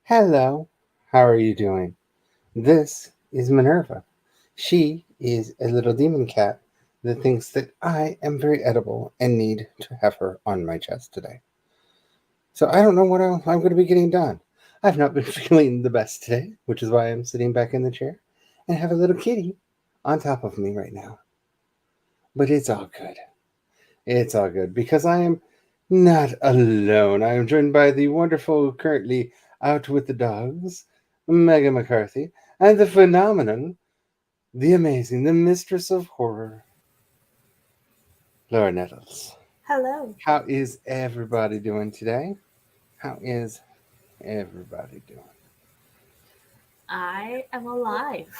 Hello, how are you doing? This is Minerva. She is a little demon cat that thinks that I am very edible and need to have her on my chest today. So I don't know what I'm going to be getting done. I've not been feeling the best today, which is why I'm sitting back in the chair and have a little kitty on top of me right now. But it's all good. It's all good because I am not alone. I am joined by the wonderful, currently out with the dogs, Megan McCarthy, and the phenomenal, the amazing, the mistress of horror, Laura Nettles. Hello. How is everybody doing today? How is everybody doing? I am alive,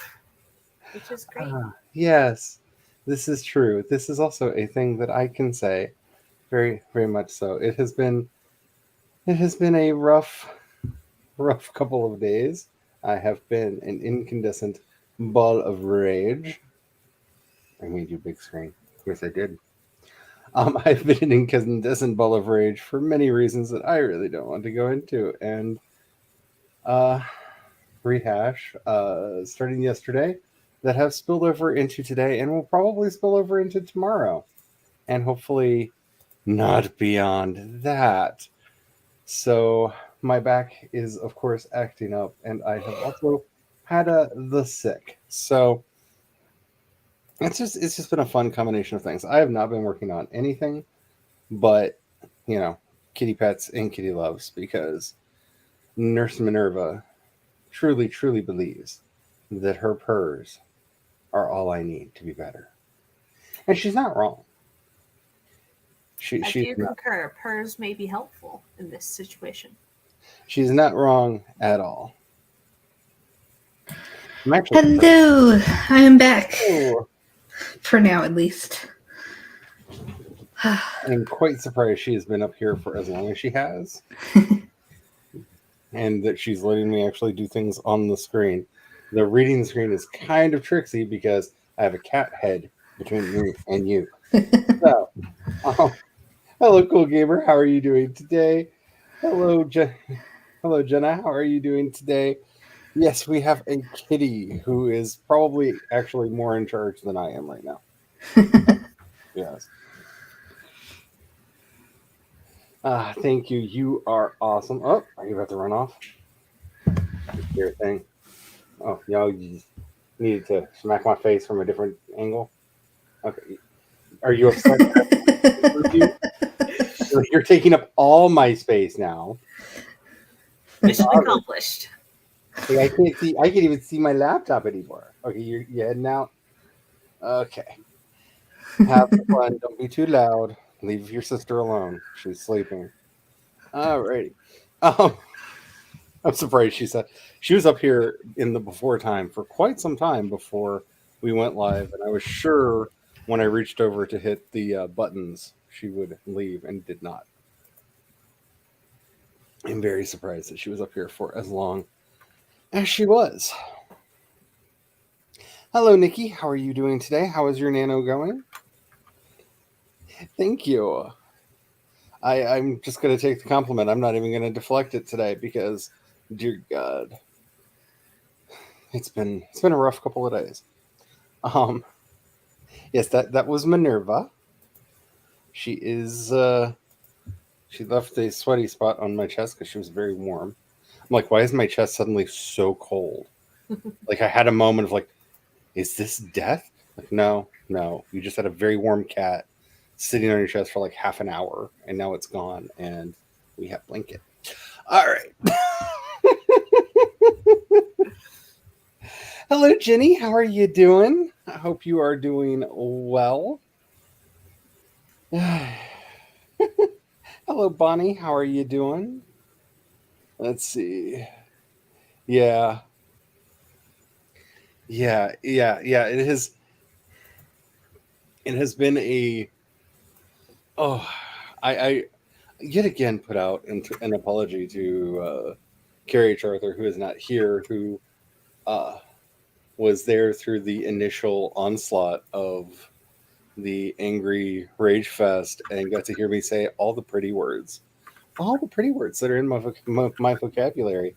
which is great. Yes, this is true. This is also a thing that I can say very, very much so. It has been a rough couple of days. I have been an incandescent ball of rage. I made you big screen. Yes, I did. I've been an incandescent ball of rage for many reasons that I really don't want to go into, and uh, rehash starting yesterday that have spilled over into today and will probably spill over into tomorrow, and hopefully not beyond that. So my back is, of course, acting up, and I have also had the sick. So it's just been a fun combination of things. I have not been working on anything but kitty pets and kitty loves because Nurse Minerva truly believes that her purrs are all I need to be better, and she's not wrong. She I she's do not concur. Purrs may be helpful in this situation. she's not wrong at all. I'm actually surprised. Hello, I am back. Oh, For now, at least. I'm quite surprised she has been up here for as long as she has, and that she's letting me actually do things on the screen. The reading the screen is kind of tricksy because I have a cat head between me and you. So, um, hello, cool gamer. How are you doing today? Hello, hello, Jenna. How are you doing today? Yes, we have a kitty who is probably actually more in charge than I am right now. Yes. Thank you. You are awesome. Oh, are you about to run off? Your thing. Oh, you just needed to smack my face from a different angle. Okay. Are you upset? With you? You're taking up all my space now. Mission accomplished. Like, I can't see. I can't even see my laptop anymore. Okay, you're heading out. Okay. Have fun. Don't be too loud. Leave your sister alone. She's sleeping. Alrighty. Um, I'm surprised she said she was up here in the before time for quite some time before we went live, and I was sure when I reached over to hit the buttons, she would leave and did not. I'm very surprised that she was up here for as long as she was. Hello, Nikki. How are you doing today? How is your nano going? Thank you. I'm just going to take the compliment. I'm not even going to deflect it today because, dear God, it's been a rough couple of days. Um, yes, that was Minerva. She is she left a sweaty spot on my chest because she was very warm. I'm like, why is my chest suddenly so cold? Like I had a moment of like, is this death? Like, no, you just had a very warm cat sitting on your chest for like half an hour, and now it's gone, and we have blanket. All right. Hello, Jenny. How are you doing? I hope you are doing well. Hello, Bonnie. How are you doing? Let's see. Yeah, yeah. It has been a oh, I yet again put out an apology to Carrie H. Arthur, who is not here, who uh, was there through the initial onslaught of the angry rage fest and got to hear me say all the pretty words that are in my vocabulary.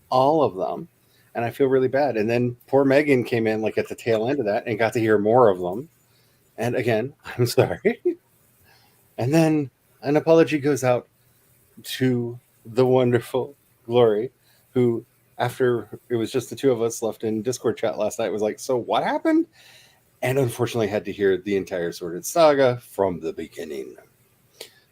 all of them, and I feel really bad. And then poor Megan came in like at the tail end of that and got to hear more of them. And again, I'm sorry. And then an apology goes out to the wonderful Glory, who, after it was just the two of us left in Discord chat last night, was like, "So what happened?" And unfortunately had to hear the entire Sordid Saga from the beginning.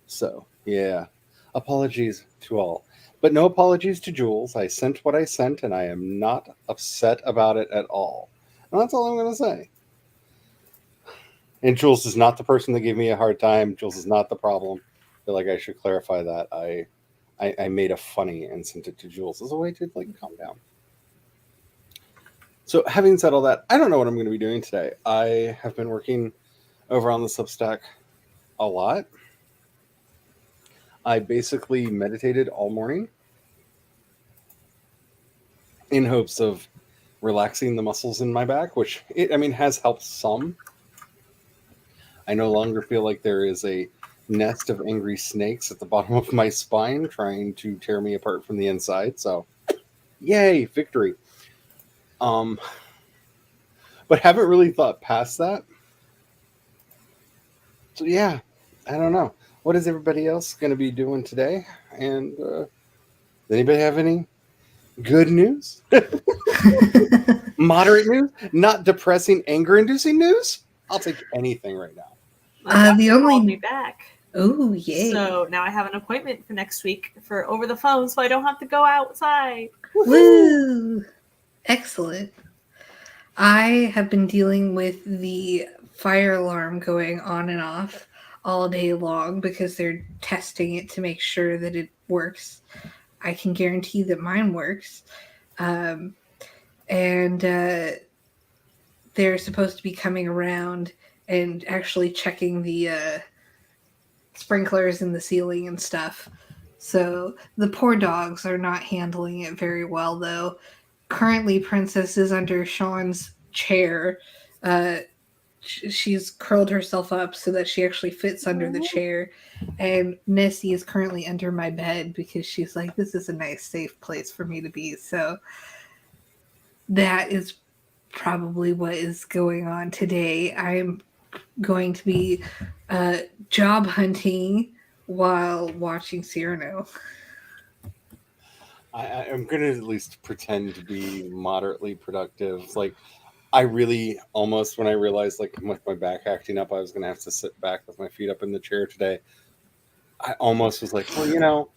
So, yeah, apologies to all. But no apologies to Jules. I sent what I sent, and I am not upset about it at all. And that's all I'm going to say. And Jules is not the person that gave me a hard time. Jules is not the problem. I feel like I should clarify that. I made a funny and sent it to Jules as a way to like calm down. So having said all that, I don't know what I'm going to be doing today. I have been working over on the Substack a lot. I basically meditated all morning in hopes of relaxing the muscles in my back, which has helped some. I no longer feel like there is a nest of angry snakes at the bottom of my spine trying to tear me apart from the inside. So, yay, victory. But haven't really thought past that. So yeah, I don't know. What is everybody else going to be doing today? And does anybody have any good news? Moderate news? Not depressing, anger-inducing news? I'll take anything right now. The Called only me back. Oh yay! So now I have an appointment for next week for over the phone, so I don't have to go outside. Woo! Excellent. I have been dealing with the fire alarm going on and off all day long because they're testing it to make sure that it works. I can guarantee that mine works. And they're supposed to be coming around and actually checking the sprinklers in the ceiling and stuff. So the poor dogs are not handling it very well, though. Currently, Princess is under Sean's chair. She's curled herself up so that she actually fits under the chair. And Nessie is currently under my bed because she's like, this is a nice, safe place for me to be. So that is probably what is going on today. I'm going to be job hunting while watching Cyrano. I'm going to at least pretend to be moderately productive. Like, I really almost, when I realized, like, with my back acting up, I was going to have to sit back with my feet up in the chair today. I almost was like, well,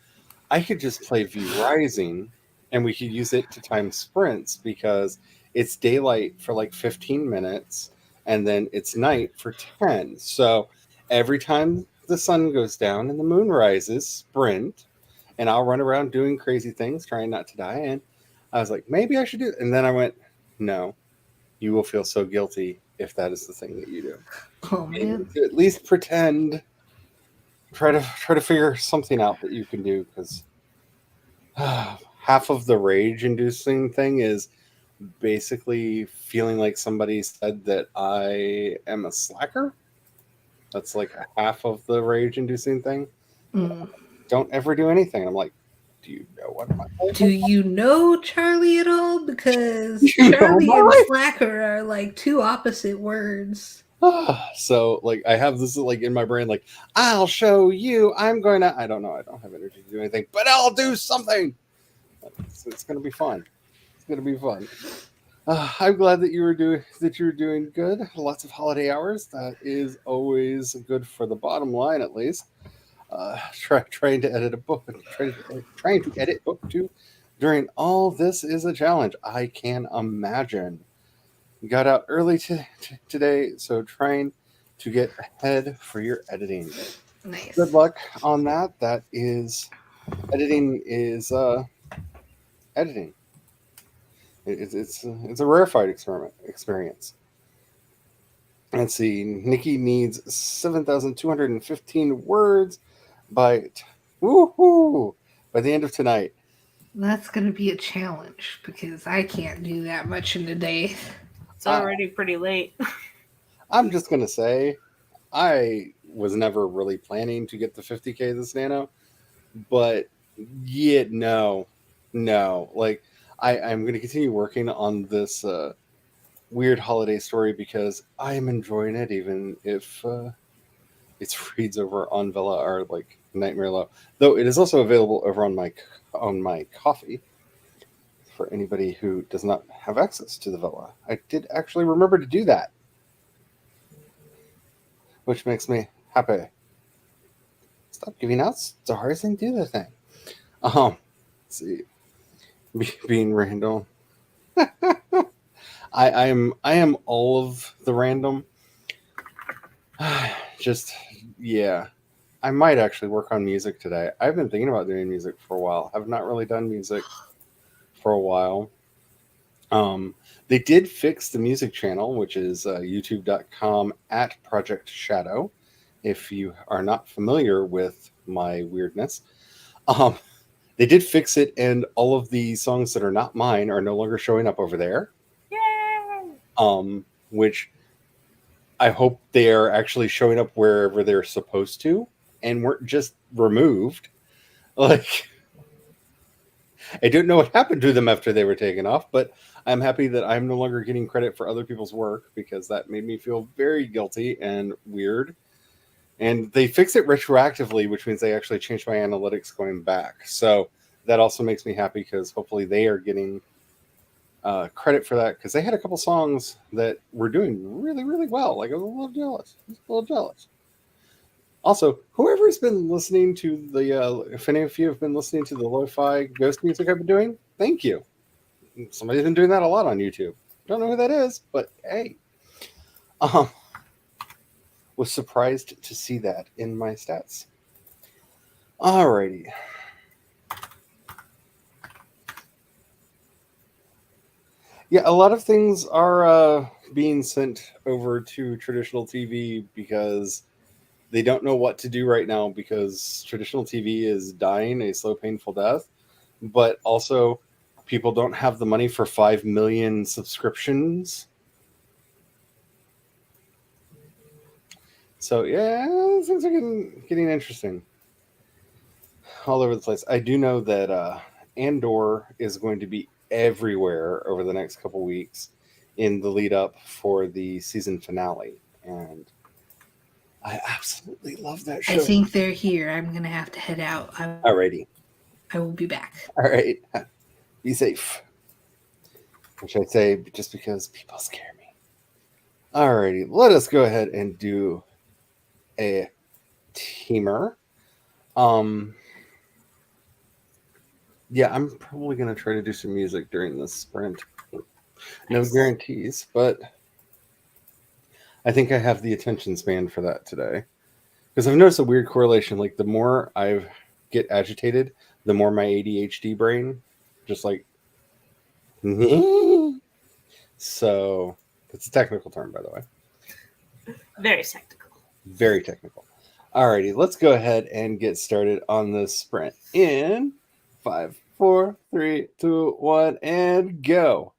I could just play V Rising and we could use it to time sprints because it's daylight for like 15 minutes and then it's night for 10. So every time the sun goes down and the moon rises, sprint, and I'll run around doing crazy things, trying not to die. And I was like, maybe I should do it. And then I went, no, you will feel so guilty if that is the thing that you do. Oh man! To at least pretend, try to figure something out that you can do, because half of the rage-inducing thing is basically feeling like somebody said that I am a slacker. That's like half of the rage-inducing thing. Don't ever do anything. I'm like, do you know what my life Do is? you know Charlie at all? Because You know Charlie my and life. slacker are like two opposite words. So like I have this like in my brain, like, I'll show you. I don't know. I don't have energy to do anything, but I'll do something. It's gonna be fun. It's gonna be fun. I'm glad that you were doing good. Lots of holiday hours. That is always good for the bottom line, at least. Trying to edit a book, trying to edit book 2 during all this is a challenge. I can imagine. Got out early today, so trying to get ahead for your editing. Nice. Good luck on that. That is editing is editing. It's a rarefied experience. Let's see. Nikki needs 7,215 words by by the end of tonight. That's going to be a challenge because I can't do that much in a day. It's already pretty late. I'm just gonna say, I was never really planning to get the 50K this nano, but yeah, no. Like, I'm going to continue working on this weird holiday story because I am enjoying it, even if its reads over on Vela are like nightmare low. Though it is also available over on my Coffee for anybody who does not have access to the Vela. I did actually remember to do that, which makes me happy. Stop giving out stars and do the thing. Let's see, being random. I am all of the random. Just yeah. I might actually work on music today. I've been thinking about doing music for a while. I've not really done music for a while. Um, they did fix the music channel, which is youtube.com at Project Shadow. If you are not familiar with my weirdness, um, they did fix it, and all of the songs that are not mine are no longer showing up over there. Yay! Which I hope they are actually showing up wherever they're supposed to and weren't just removed. Like, I don't know what happened to them after they were taken off, but I'm happy that I'm no longer getting credit for other people's work because that made me feel very guilty and weird. And they fix it retroactively, which means they actually changed my analytics going back. So that also makes me happy because hopefully they are getting credit for that because they had a couple songs that were doing really, really well. Like I was a little jealous. Also, whoever's been listening to if any of you have been listening to the lo-fi ghost music I've been doing, thank you. Somebody's been doing that a lot on YouTube. Don't know who that is, but hey. Was surprised to see that in my stats. Alrighty. Yeah, a lot of things are being sent over to traditional TV because they don't know what to do right now because traditional TV is dying a slow, painful death. But also, people don't have the money for 5 million subscriptions. So, yeah, things are getting interesting all over the place. I do know that Andor is going to be everywhere over the next couple weeks in the lead up for the season finale. And I absolutely love that show. I think they're here. I'm going to have to head out. Alrighty. I will be back. All right. Be safe. Which I say just because people scare me. Alrighty. Let us go ahead and do a teamer. Yeah, I'm probably going to try to do some music during this sprint. No guarantees, but I think I have the attention span for that today. Because I've noticed a weird correlation. Like, the more I get agitated, the more my ADHD brain just like. So, it's a technical term, by the way. Very technical. Very technical. Alrighty, let's go ahead and get started on this sprint in 5, 4, 3, 2, 1, and go.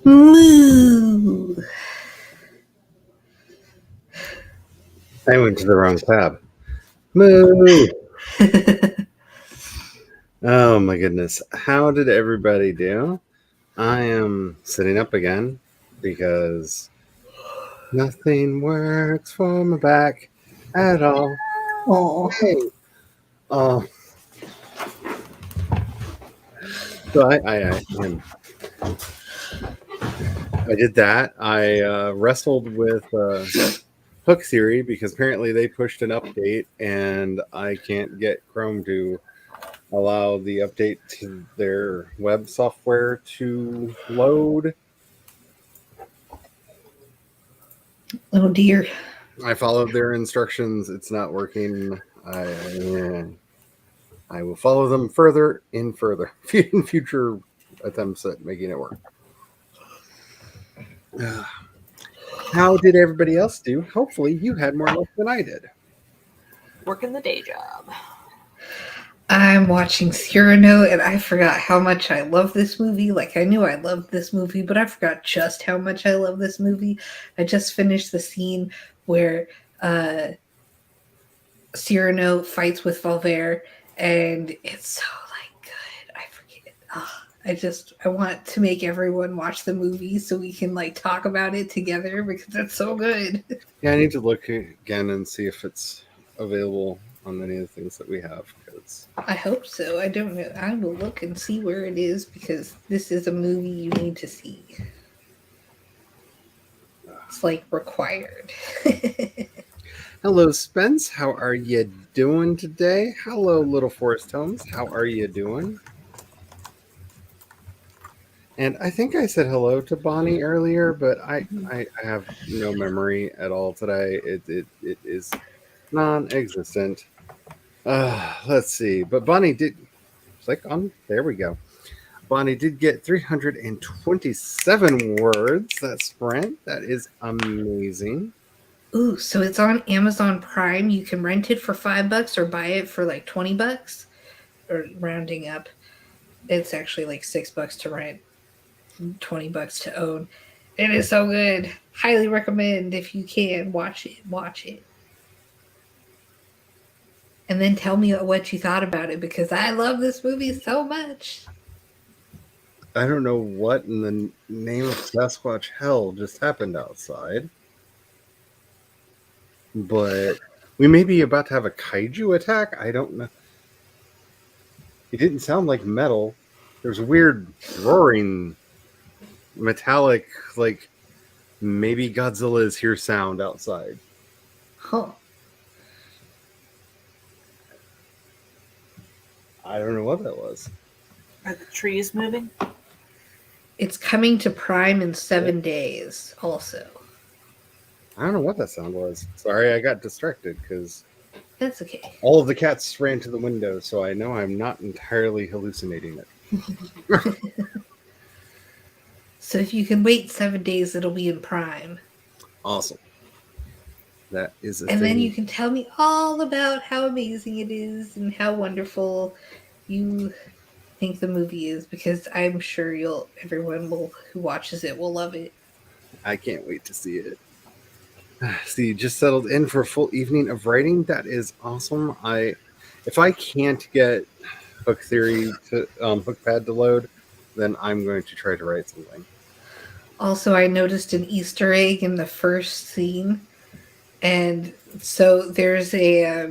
Moo. I went to the wrong tab. Moo! Oh my goodness. How did everybody do? I am sitting up again because nothing works for my back at all. Oh, Hey. Oh. So I did that. I wrestled with Hook Theory because apparently they pushed an update and I can't get Chrome to allow the update to their web software to load. oh dear. I followed their instructions. It's not working. I will follow them further in future attempts at making it work. How did everybody else do? Hopefully you had more luck than I did. Working the day job. I'm watching Cyrano, and I forgot how much I love this movie. Like, I knew I loved this movie, but I forgot just how much I love this movie. I just finished the scene where Cyrano fights with Valverde, and it's so, like, good. I forget. I want to make everyone watch the movie so we can, like, talk about it together because it's so good. Yeah, I need to look again and see if it's available on any of the things that we have. I hope so. I don't know. I will look and see where it is because this is a movie you need to see. It's like required. Hello, Spence. How are you doing today? Hello, Little Forest Homes. How are you doing? And I think I said hello to Bonnie earlier, but I have no memory at all today. It is non-existent. Let's see. But Bonnie did click on. There we go. Bonnie did get 327 words. That sprint. That is amazing. Ooh, so it's on Amazon Prime. You can rent it for $5 or buy it for like $20, or rounding up. It's actually like $6 to rent, $20 to own. It is so good. Highly recommend if you can watch it. Watch it. And then tell me what you thought about it because I love this movie so much. I don't know what in the name of Sasquatch hell just happened outside, but we may be about to have a kaiju attack. I don't know. It didn't sound like metal. There's a weird roaring, metallic, like maybe Godzilla is here sound outside. Huh. I don't know what that was. Are the trees moving? It's coming to Prime in 7 days also. I don't know what that sound was. Sorry, I got distracted because That's okay. all of the cats ran to the window, so I know I'm not entirely hallucinating it. So if you can wait 7 days, it'll be in Prime. Awesome. That is a And thing. then you can tell me all about how amazing it is and how wonderful you think the movie is, because I'm sure everyone who watches it will love it. I can't wait to see it. See, just settled in for a full evening of writing. That is awesome. If I can't get Hook Theory to Hookpad to load, then I'm going to try to write something. Also, I noticed an Easter egg in the first scene, and so there's they're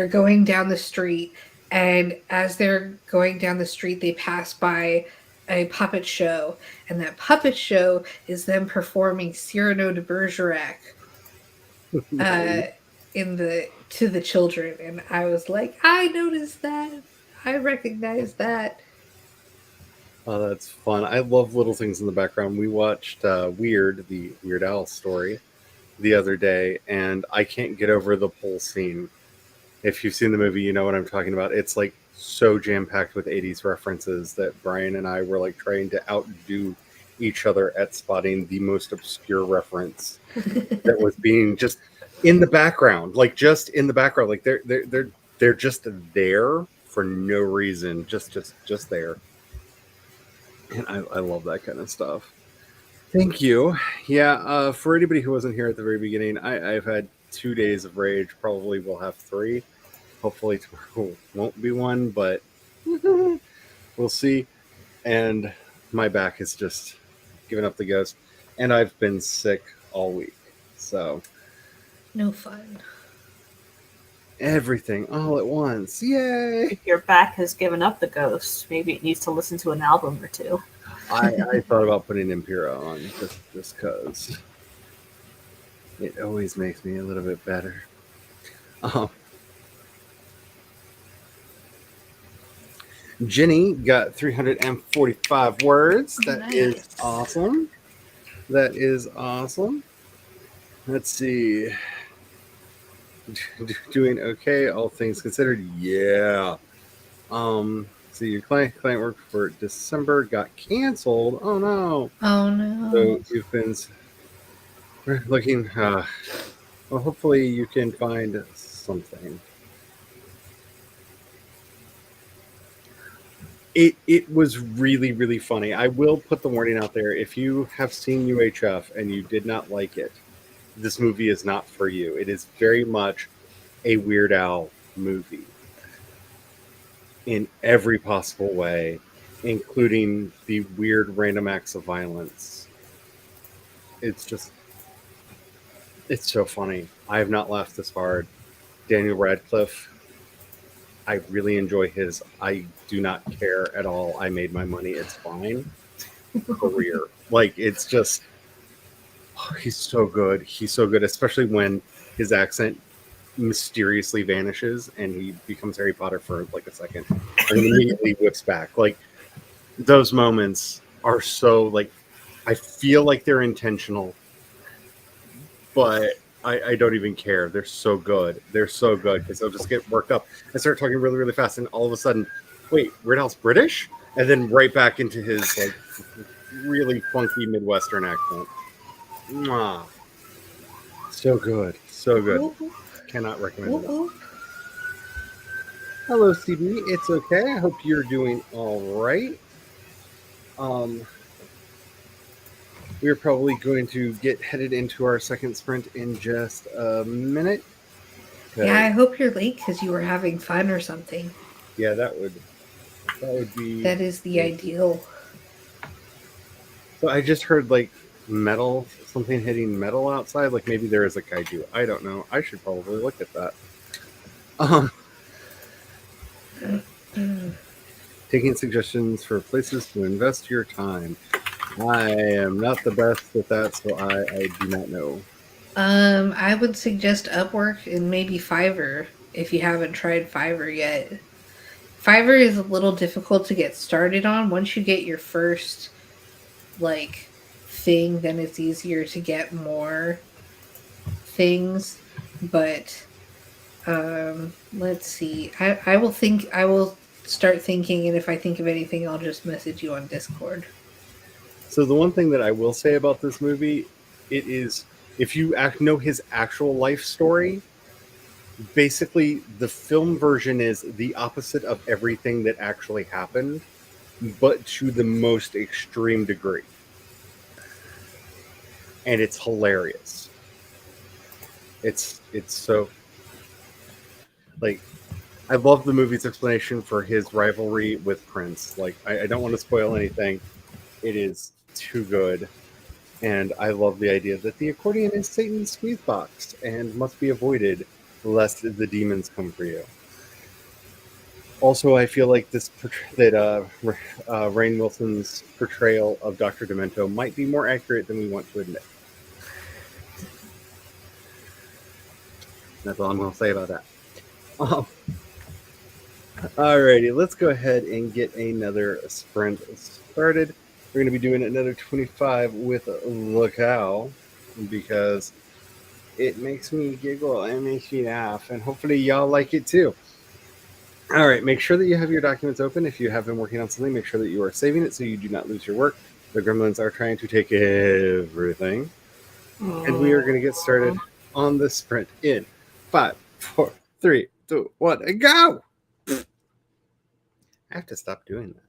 going down the street, and as they're going down the street, they pass by a puppet show, and that puppet show is them performing Cyrano de Bergerac to the children, and I was like, I noticed that, I recognize that. Oh, that's fun. I love little things in the background. We watched Weird, the Weird Al story, the other day, and I can't get over the pole scene. If you've seen the movie, you know what I'm talking about. It's like so jam-packed with 80s references that Brian and I were like trying to outdo each other at spotting the most obscure reference that was being just in the background, like just in the background, like they're just there for no reason, just there. And I love that kind of stuff. Thank you. Yeah, for anybody who wasn't here at the very beginning, I've had 2 days of rage. Probably will have 3. Hopefully tomorrow won't be one, but we'll see. And my back has just given up the ghost. And I've been sick all week. So No fun. everything all at once. Yay! If your back has given up the ghost, maybe it needs to listen to an album or two. I thought about putting Impera on just because it always makes me a little bit better. Jenny got 345 words. That is Nice. awesome. That is awesome. Let's see. Doing okay, all things considered. Yeah. So your client work for December got canceled. Oh no. Oh no. So you've been looking. Well, hopefully you can find something. It was really, really funny. I will put the warning out there. If you have seen UHF and you did not like it, this movie is not for you. It is very much a Weird Al movie in every possible way, including the weird random acts of violence. It's so funny. I have not laughed this hard. Daniel Radcliffe, I really enjoy his I do not care at all. I made my money. It's fine. Career. Like, it's just, he's so good. He's so good, especially when his accent mysteriously vanishes and he becomes Harry Potter for like a second and immediately whips back. Like, those moments are so, like, I feel like they're intentional, but I don't even care. They're so good. They're so good because they'll just get worked up and start talking really, really fast, and all of a sudden, wait, Weird Al's British? And then right back into his like really funky Midwestern accent. Mwah. So good. So good. Cannot recommend it enough. Hello, CB. It's okay. I hope you're doing all right. We're probably going to get headed into our second sprint in just a minute. Yeah, I hope you're late because you were having fun or something. Yeah, that would be. That is the ideal. So I just heard like metal, something hitting metal outside. Like maybe there is a kaiju. I don't know. I should probably look at that. Taking suggestions for places to invest your time. I am not the best at that, so I do not know. I would suggest Upwork and maybe Fiverr if you haven't tried Fiverr yet. Fiverr is a little difficult to get started on. Once you get your first like thing, then it's easier to get more things. But let's see. I will start thinking, and if I think of anything, I'll just message you on Discord. So the one thing that I will say about this movie, it is, if you know his actual life story, basically the film version is the opposite of everything that actually happened, but to the most extreme degree. And it's hilarious. It's so, like, I love the movie's explanation for his rivalry with Prince. Like, I don't want to spoil anything. It is too good. And I love the idea that the accordion is Satan's squeeze box and must be avoided lest the demons come for you. Also, I feel like Rainn Wilson's portrayal of Dr. Demento might be more accurate than we want to admit. That's all I'm going to say about that. Alrighty, let's go ahead and get another sprint started. We're going to be doing another 25 with the cow because it makes me giggle and makes me laugh, and hopefully y'all like it too. All right, make sure that you have your documents open. If you have been working on something, make sure that you are saving it so you do not lose your work. The gremlins are trying to take everything. And we are going to get started on the sprint in 5, 4, 3, 2, 1, and go! I have to stop doing that.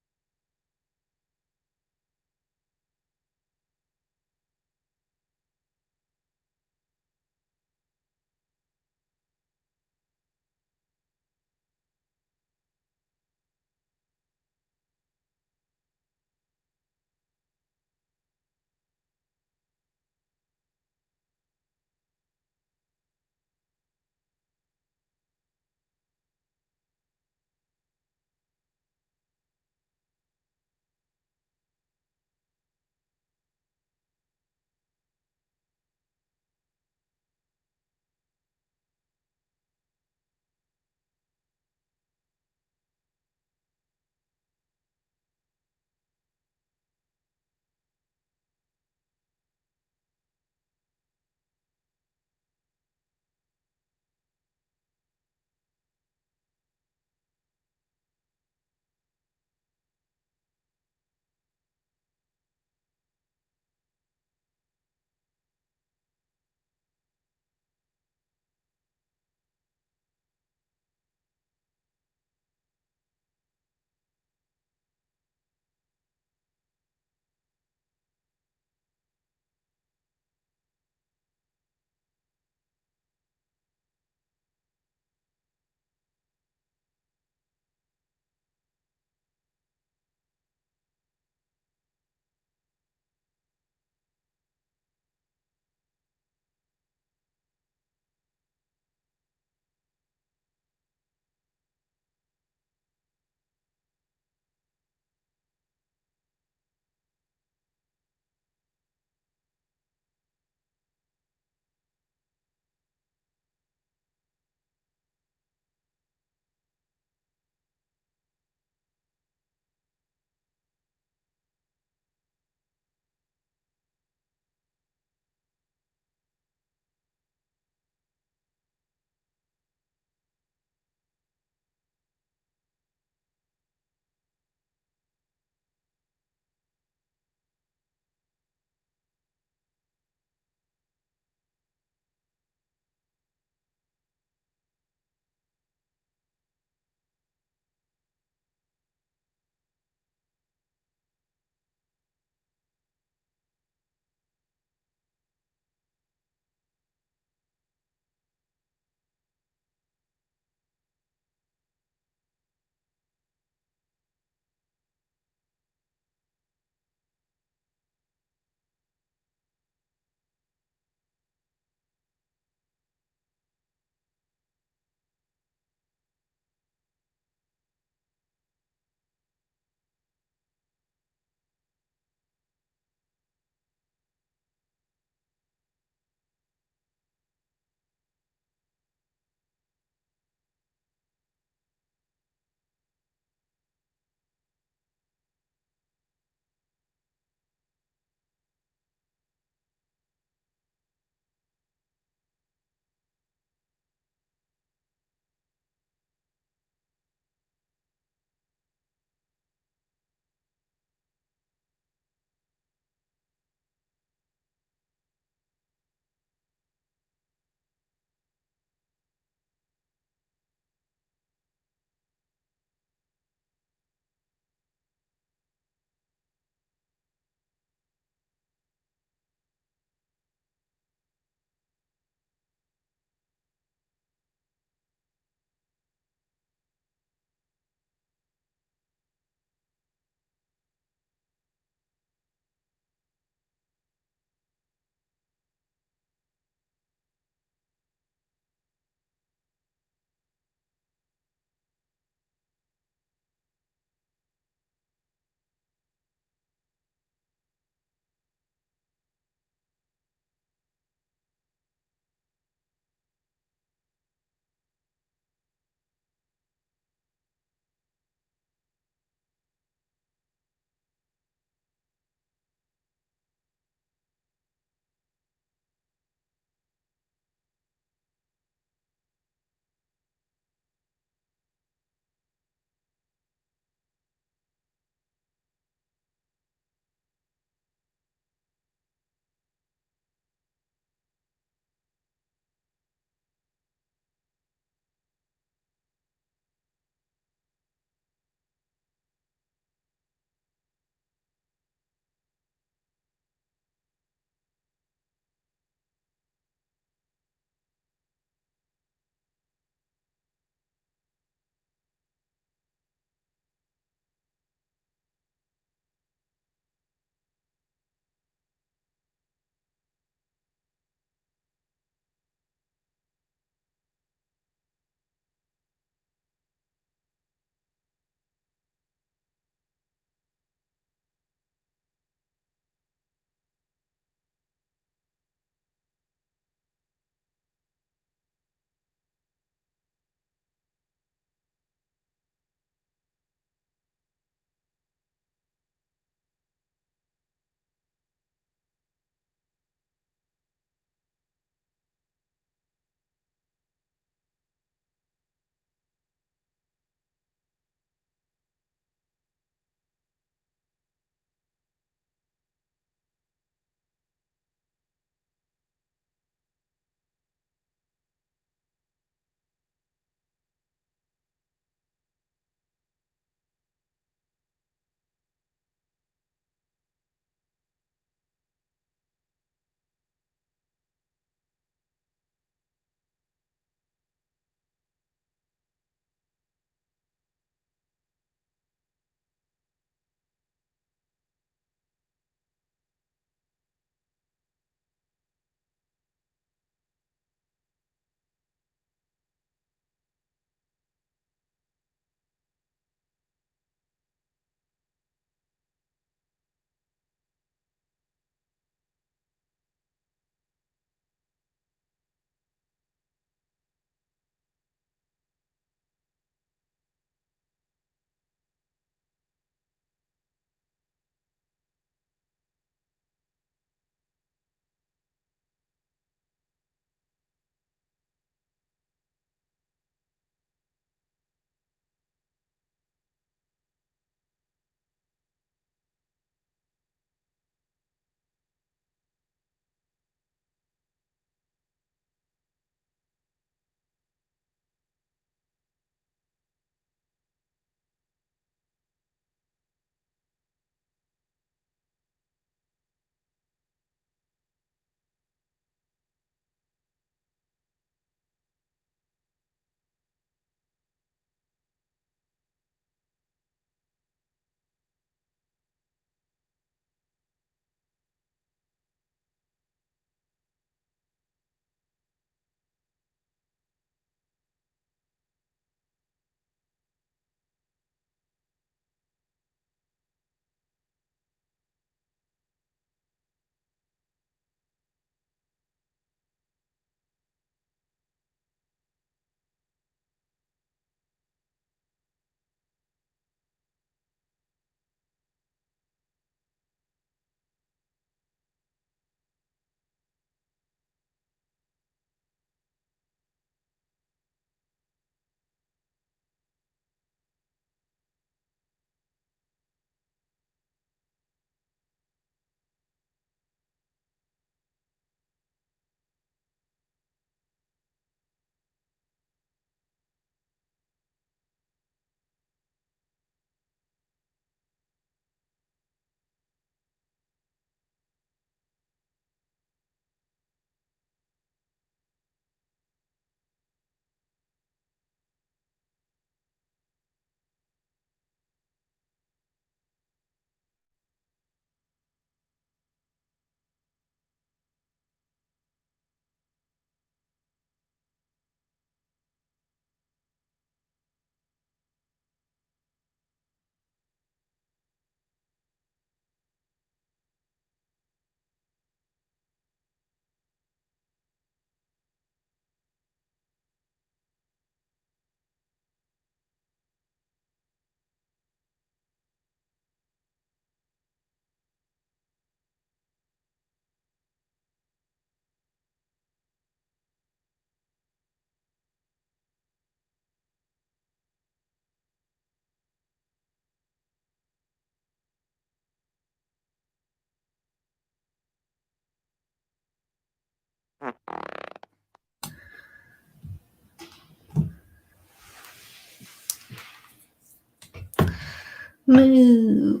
Moo.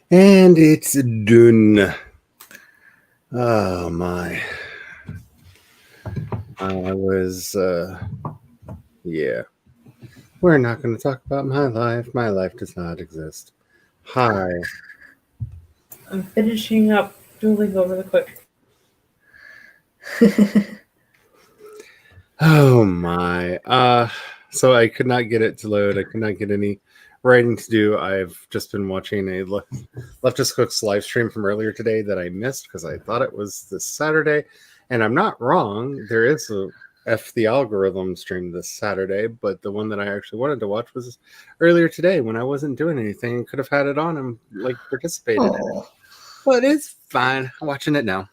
And it's done. Oh my. I was, yeah. We're not going to talk about my life. My life does not exist. Hi. I'm finishing up Duolingo really quick. Oh my. So I could not get it to load. I could not get any writing to do. I've just been watching a Leftist Cooks live stream from earlier today that I missed because I thought it was this Saturday. And I'm not wrong. There is a F the algorithm stream this Saturday, but the one that I actually wanted to watch was earlier today when I wasn't doing anything and could have had it on and like participated in it. Oh. But it's fine. I'm watching it now.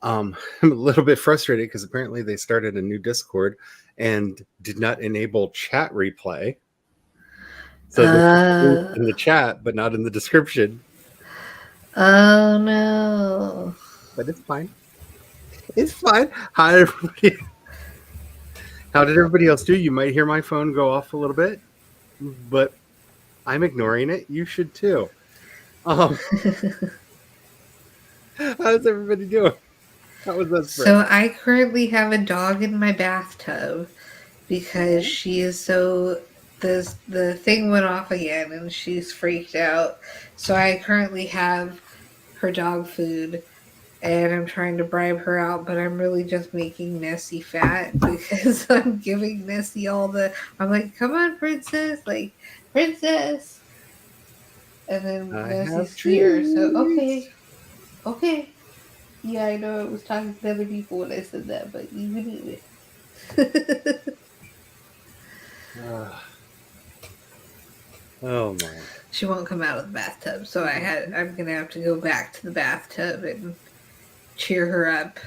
I'm a little bit frustrated because apparently they started a new Discord and did not enable chat replay. So they're in the chat, but not in the description. Oh no. But it's fine. It's fine. Hi, everybody. How did everybody else do? You might hear my phone go off a little bit, but I'm ignoring it. You should too. How's everybody doing? How was that? So I currently have a dog in my bathtub because she is so the thing went off again and she's freaked out. So I currently have her dog food and I'm trying to bribe her out, but I'm really just making Nessie fat because I'm giving Nessie I'm like, come on, princess, like princess. And then Nessie's here, so okay. Yeah, I know I was talking to other people when I said that, but you knew it. Oh my. She won't come out of the bathtub, so I'm gonna have to go back to the bathtub and cheer her up.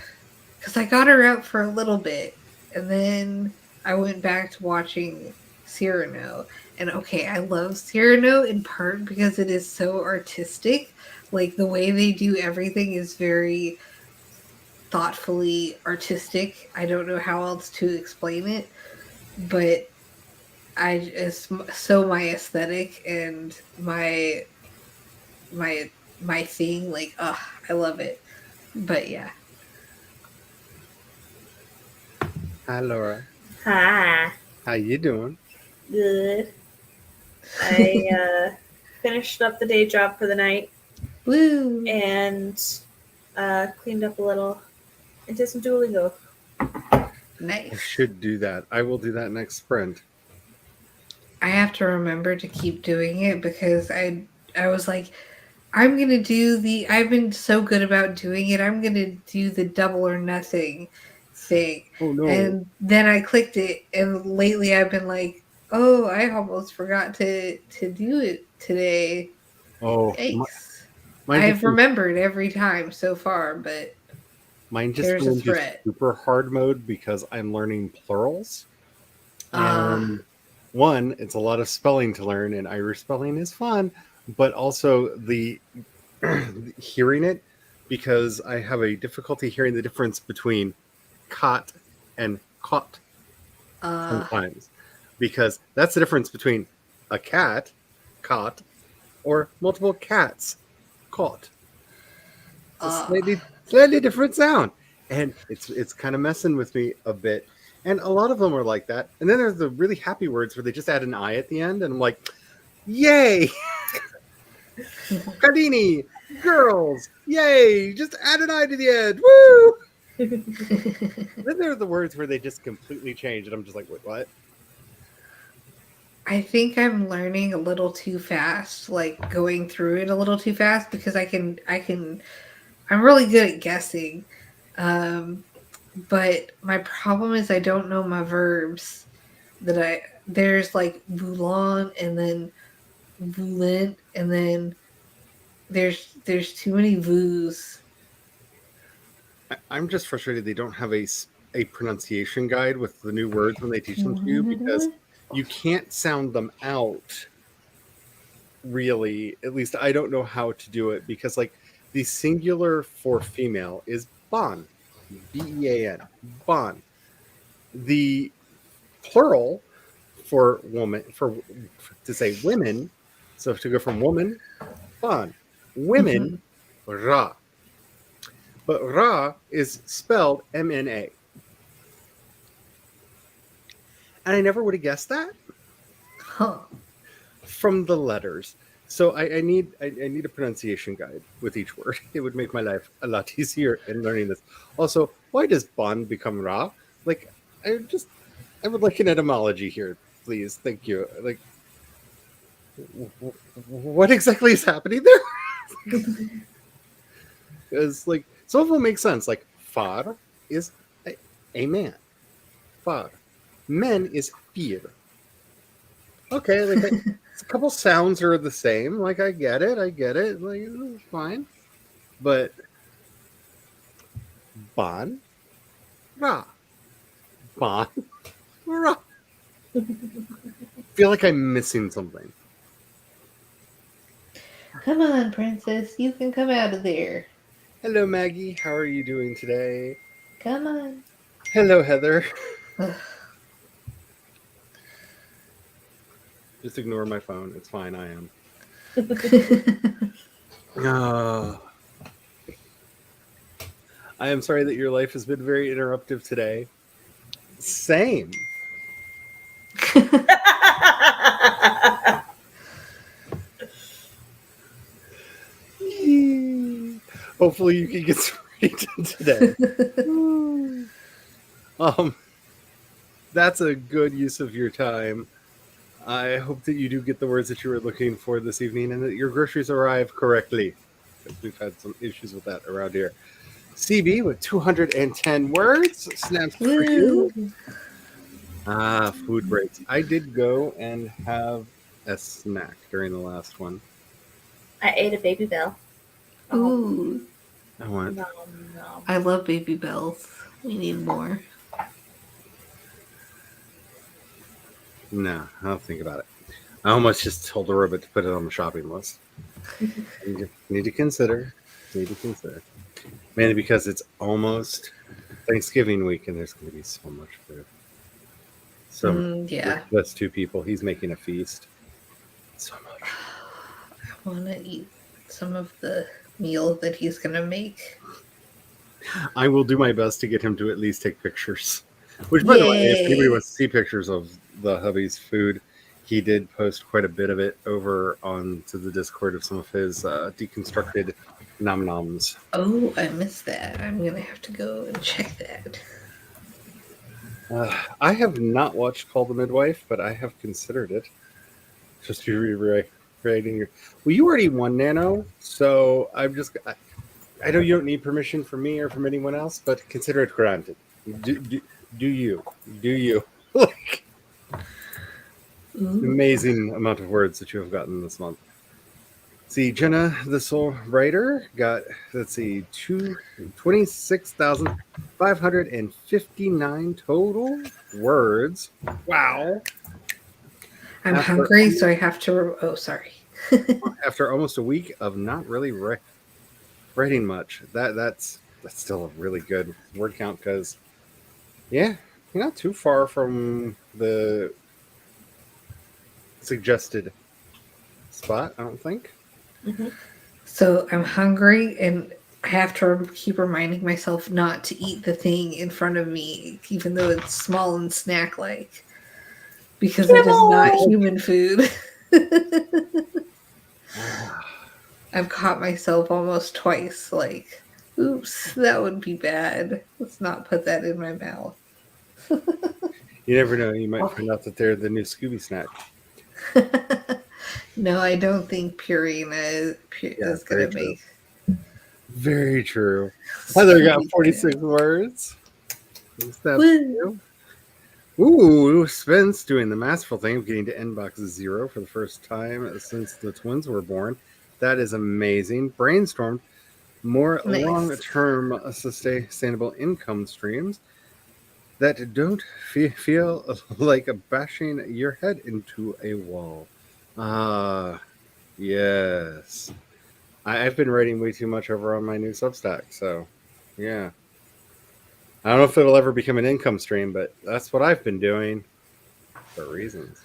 Because I got her out for a little bit, and then I went back to watching Cyrano. And okay, I love Cyrano in part because it is so artistic. Like, the way they do everything is very thoughtfully artistic. I don't know how else to explain it, but it's so my aesthetic and my thing. Like, I love it. But yeah. Hi, Laura. Hi. How you doing? Good. I finished up the day job for the night. Woo! And cleaned up a little and did some Duolingo. Nice. I should do that. I will do that next sprint. I have to remember to keep doing it because I was like, I'm gonna do I've been so good about doing it. I'm gonna do the double or nothing thing. Oh no! And then I clicked it, and lately I've been like, oh, I almost forgot to do it today. Oh, I've remembered every time so far, but mine just there's went a into threat. super hard mode because I'm learning plurals. One, it's a lot of spelling to learn, and Irish spelling is fun, but also the hearing it, because I have a difficulty hearing the difference between cot and caught sometimes, because that's the difference between a cat, caught, or multiple cats, caught. It's a slightly different sound, and it's kind of messing with me a bit. And a lot of them are like that. And then there's the really happy words where they just add an I at the end, and I'm like, yay! Cardini, girls, yay! Just add an I to the end, woo! Then there are the words where they just completely change, and I'm just like, wait, what? I think I'm learning a little too fast, like going through it a little too fast because I'm really good at guessing. But my problem is I don't know my verbs there's like voulon and then voulent and then there's too many voos. I'm just frustrated they don't have a pronunciation guide with the new words when they teach them to you, because you can't sound them out really, at least I don't know how to do it, because like the singular for female is ban, B-E-A-N, ban. The plural for woman, for to say women, so to go from woman, ban, women, ra. But ra is spelled M-N-A. And I never would have guessed that Huh. from the letters. So I need a pronunciation guide with each word. It would make my life a lot easier in learning this. Also, why does bon become ra? Like, I would like an etymology here, please. Thank you. Like, what exactly is happening there? Because like some of them make sense. Like far is a man. Far. Men is fear. Okay, like a couple sounds are the same. Like I get it. Like it's fine. But bon ra. Bon ra. Feel like I'm missing something. Come on, princess. You can come out of there. Hello, Maggie. How are you doing today? Come on. Hello, Heather. Just ignore my phone. It's fine. I am. I am sorry that your life has been very interruptive today. Same. Hopefully you can get some reading today. That's a good use of your time. I hope that you do get the words that you were looking for this evening and that your groceries arrive correctly. We've had some issues with that around here. CB with 210 words. Snaps for you. Food breaks. I did go and have a snack during the last one. I ate a Baby Bell. Ooh. I want. No. I love Baby Bells. We need more. No, I'll think about it. I almost just told the robot to put it on the shopping list. Need to consider. Mainly because it's almost Thanksgiving week and there's going to be so much food. So yeah. That's two people. He's making a feast. So much. I want to eat some of the meal that he's going to make. I will do my best to get him to at least take pictures. Which, by the way, if anybody wants to see pictures of the hubby's food, he did post quite a bit of it over onto the Discord of some of his deconstructed nom noms. Oh, I missed that. I'm going to have to go and check that. I have not watched Call the Midwife, but I have considered it. Just to rewriting your. Well, you already won Nano, so I know you don't need permission from me or from anyone else, but consider it granted. Do you? Like, amazing amount of words that you have gotten this month. See, Jenna, the Soul Writer, got, 26,559 total words. Wow. I'm hungry, so I have to... Oh, sorry. After almost a week of not really writing much, that's still a really good word count because, yeah, you're not too far from the suggested spot, I don't think. Mm-hmm. So I'm hungry, and I have to keep reminding myself not to eat the thing in front of me, even though it's small and snack-like, because it is not human food. I've caught myself almost twice, like, oops, that would be bad. Let's not put that in my mouth. You never know. You might find out that they're the new Scooby snack. No, I don't think Purina is going to make... Very true. Heather got 46 words. Ooh, Spence doing the masterful thing of getting to inbox 0 for the first time since the twins were born. That is amazing. Brainstormed more long-term sustainable income streams that don't feel like bashing your head into a wall. Yes. I've been writing way too much over on my new Substack, so yeah. I don't know if it'll ever become an income stream, but that's what I've been doing for reasons.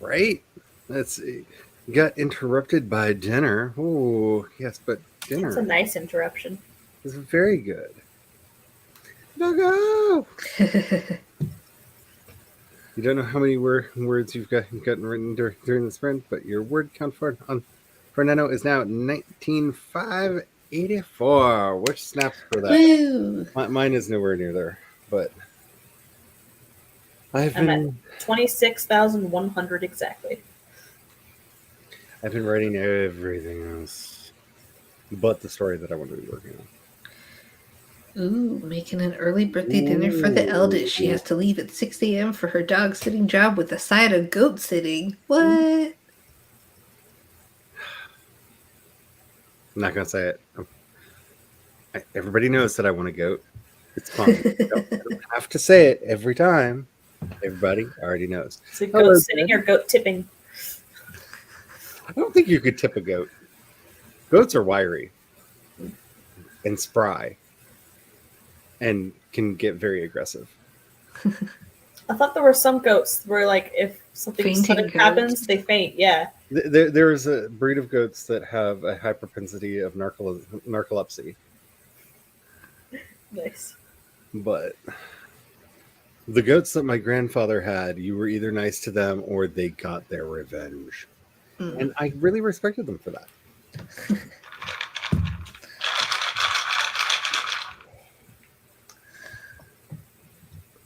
Right? Let's see. Got interrupted by dinner. Oh, yes, but It's a dinner nice interruption. is very good. Go! You don't know how many words you've gotten written during the sprint, but your word count for Nano is now 19,584, which snaps for that. Woo! Mine is nowhere near there, but I've I'm been 26,100 exactly. writing everything else but the story that I want to be working on. Ooh, making an early birthday dinner for the eldest. She has to leave at 6 a.m. for her dog sitting job with a side of goat sitting. What? I'm not gonna say it. Everybody knows that I want a goat. It's fine. I don't have to say it every time. Everybody already knows. Is it Hello, goat sitting Ted. or goat tipping? I don't think you could tip a goat. Goats are wiry and spry and can get very aggressive. I thought there were some goats where, like, if something Fainting sudden goats. happens, they faint. Yeah. There is a breed of goats that have a high propensity of narcolepsy, Nice. but the goats that my grandfather had, you were either nice to them or they got their revenge. Mm. And I really respected them for that.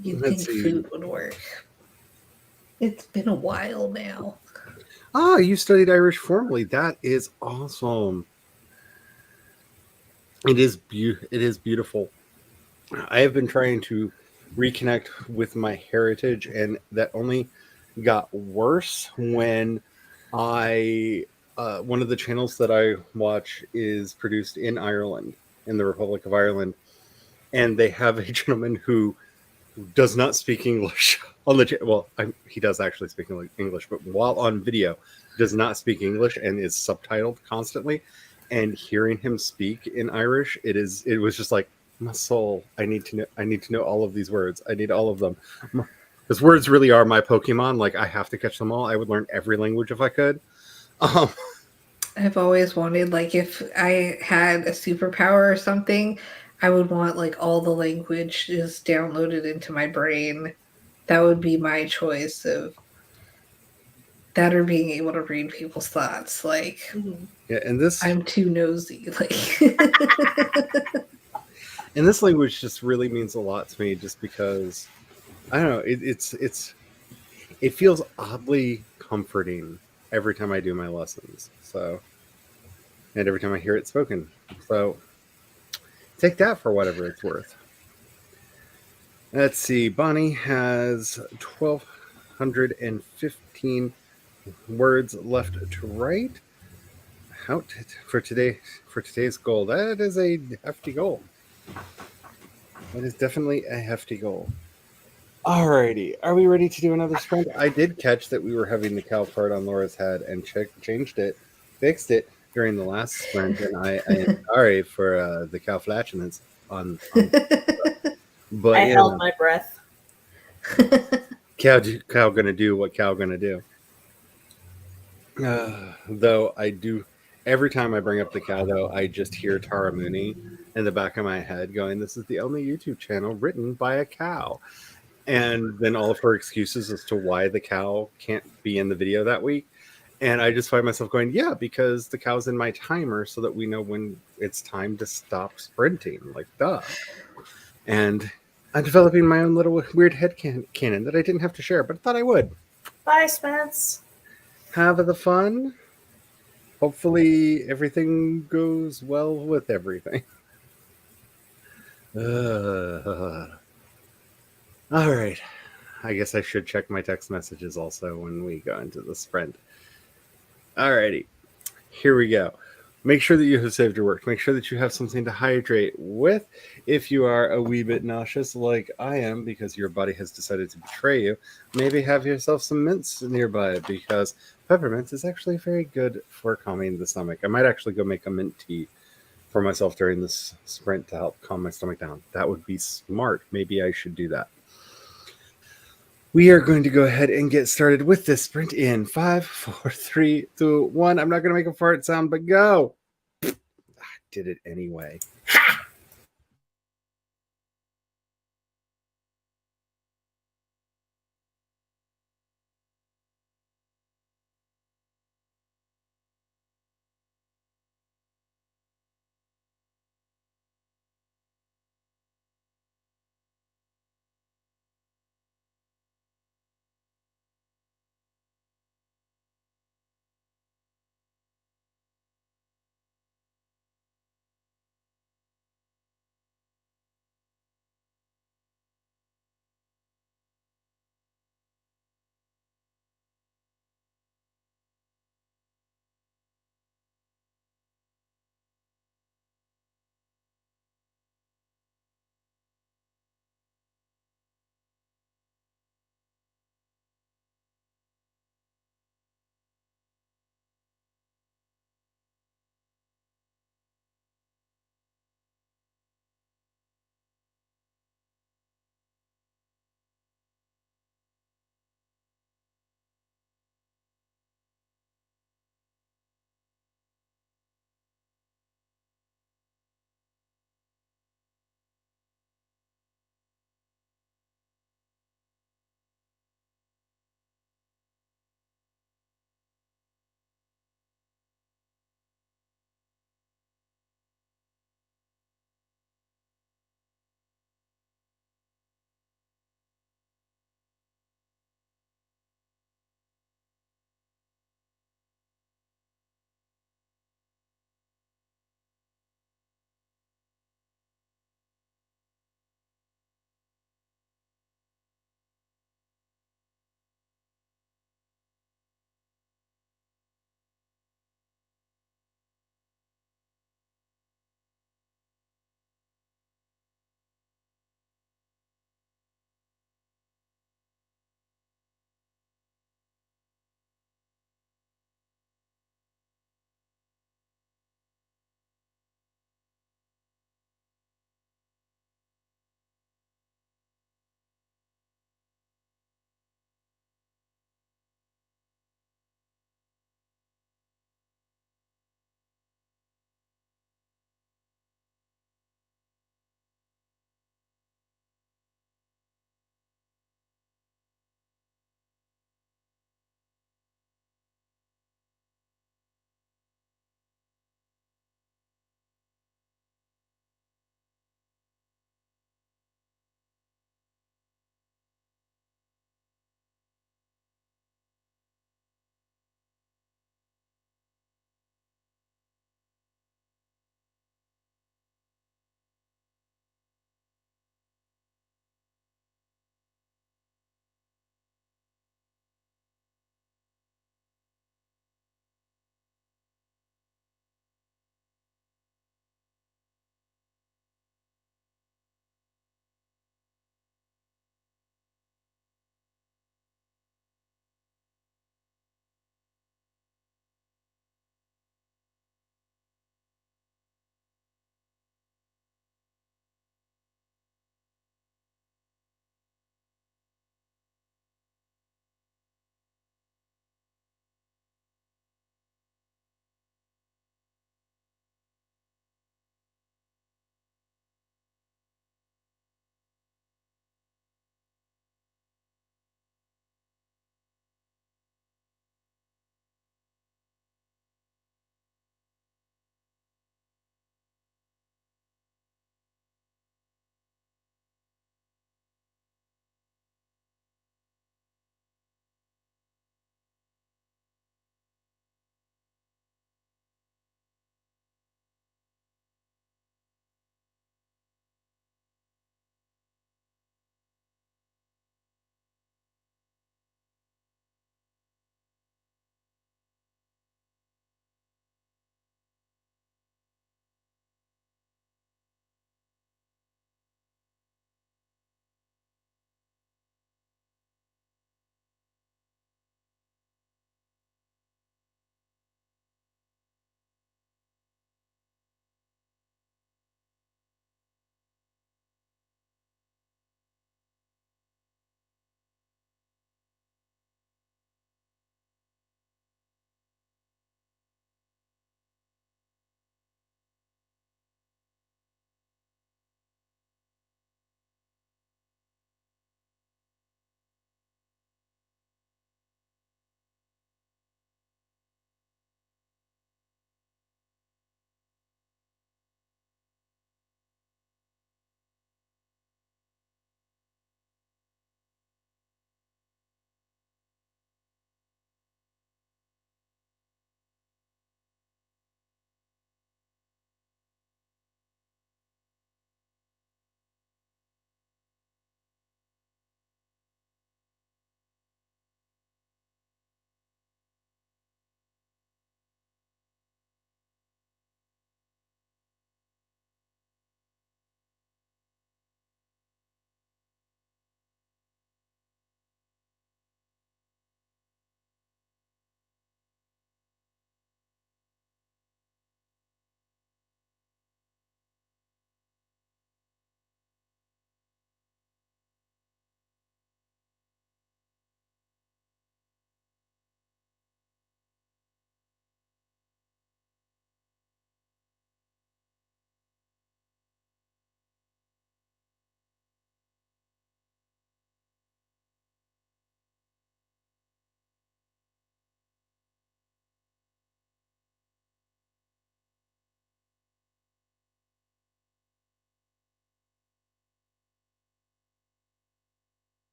You'd Let's think see. food would work. It's been a while now. Ah, you studied Irish formally. That is awesome. It is beautiful. I have been trying to reconnect with my heritage, and that only got worse when I one of the channels that I watch is produced in Ireland, in the Republic of Ireland, and they have a gentleman who does not speak English on the he does actually speak English, but while on video does not speak English and is subtitled constantly. And hearing him speak in Irish, it was just like, my soul, I need to know all of these words. I need all of them. Because words really are my Pokemon. Like, I have to catch them all. I would learn every language if I could. I've always wanted, like, if I had a superpower or something, I would want, like, all the languages downloaded into my brain. That would be my choice of that or being able to read people's thoughts. Like, Mhm. Yeah, and this I'm too nosy. Like, and this language just really means a lot to me, just because I don't know. It feels oddly comforting every time I do my lessons. So, and every time I hear it spoken. So, take that for whatever it's worth. Let's see. Bonnie has 1,215 words left to write. For today's goal. That is a hefty goal. That is definitely a hefty goal. Alrighty, are we ready to do another sprint? I did catch that we were having the cow part on Laura's head and fixed it during the last sprint, and I am sorry for the cow flatulence on but I yeah, held my breath. cow gonna do what cow gonna do. Though I do, every time I bring up the cow, though, I just hear Tara Mooney in the back of my head going, "This is the only YouTube channel written by a cow." And then all of her excuses as to why the cow can't be in the video that week. And I just find myself going, yeah, because the cow's in my timer so that we know when it's time to stop sprinting. Like, duh. And I'm developing my own little weird head canon that I didn't have to share, but I thought I would. Bye, Spence. Have the fun. Hopefully everything goes well with everything. All right. I guess I should check my text messages also when we go into the sprint. Alrighty. Here we go. Make sure that you have saved your work. Make sure that you have something to hydrate with. If you are a wee bit nauseous like I am because your body has decided to betray you, maybe have yourself some mints nearby because peppermint is actually very good for calming the stomach. I might actually go make a mint tea for myself during this sprint to help calm my stomach down. That would be smart. Maybe I should do that. We are going to go ahead and get started with this sprint in 5, 4, 3, 2, 1. I'm not going to make a fart sound, but go. I did it anyway.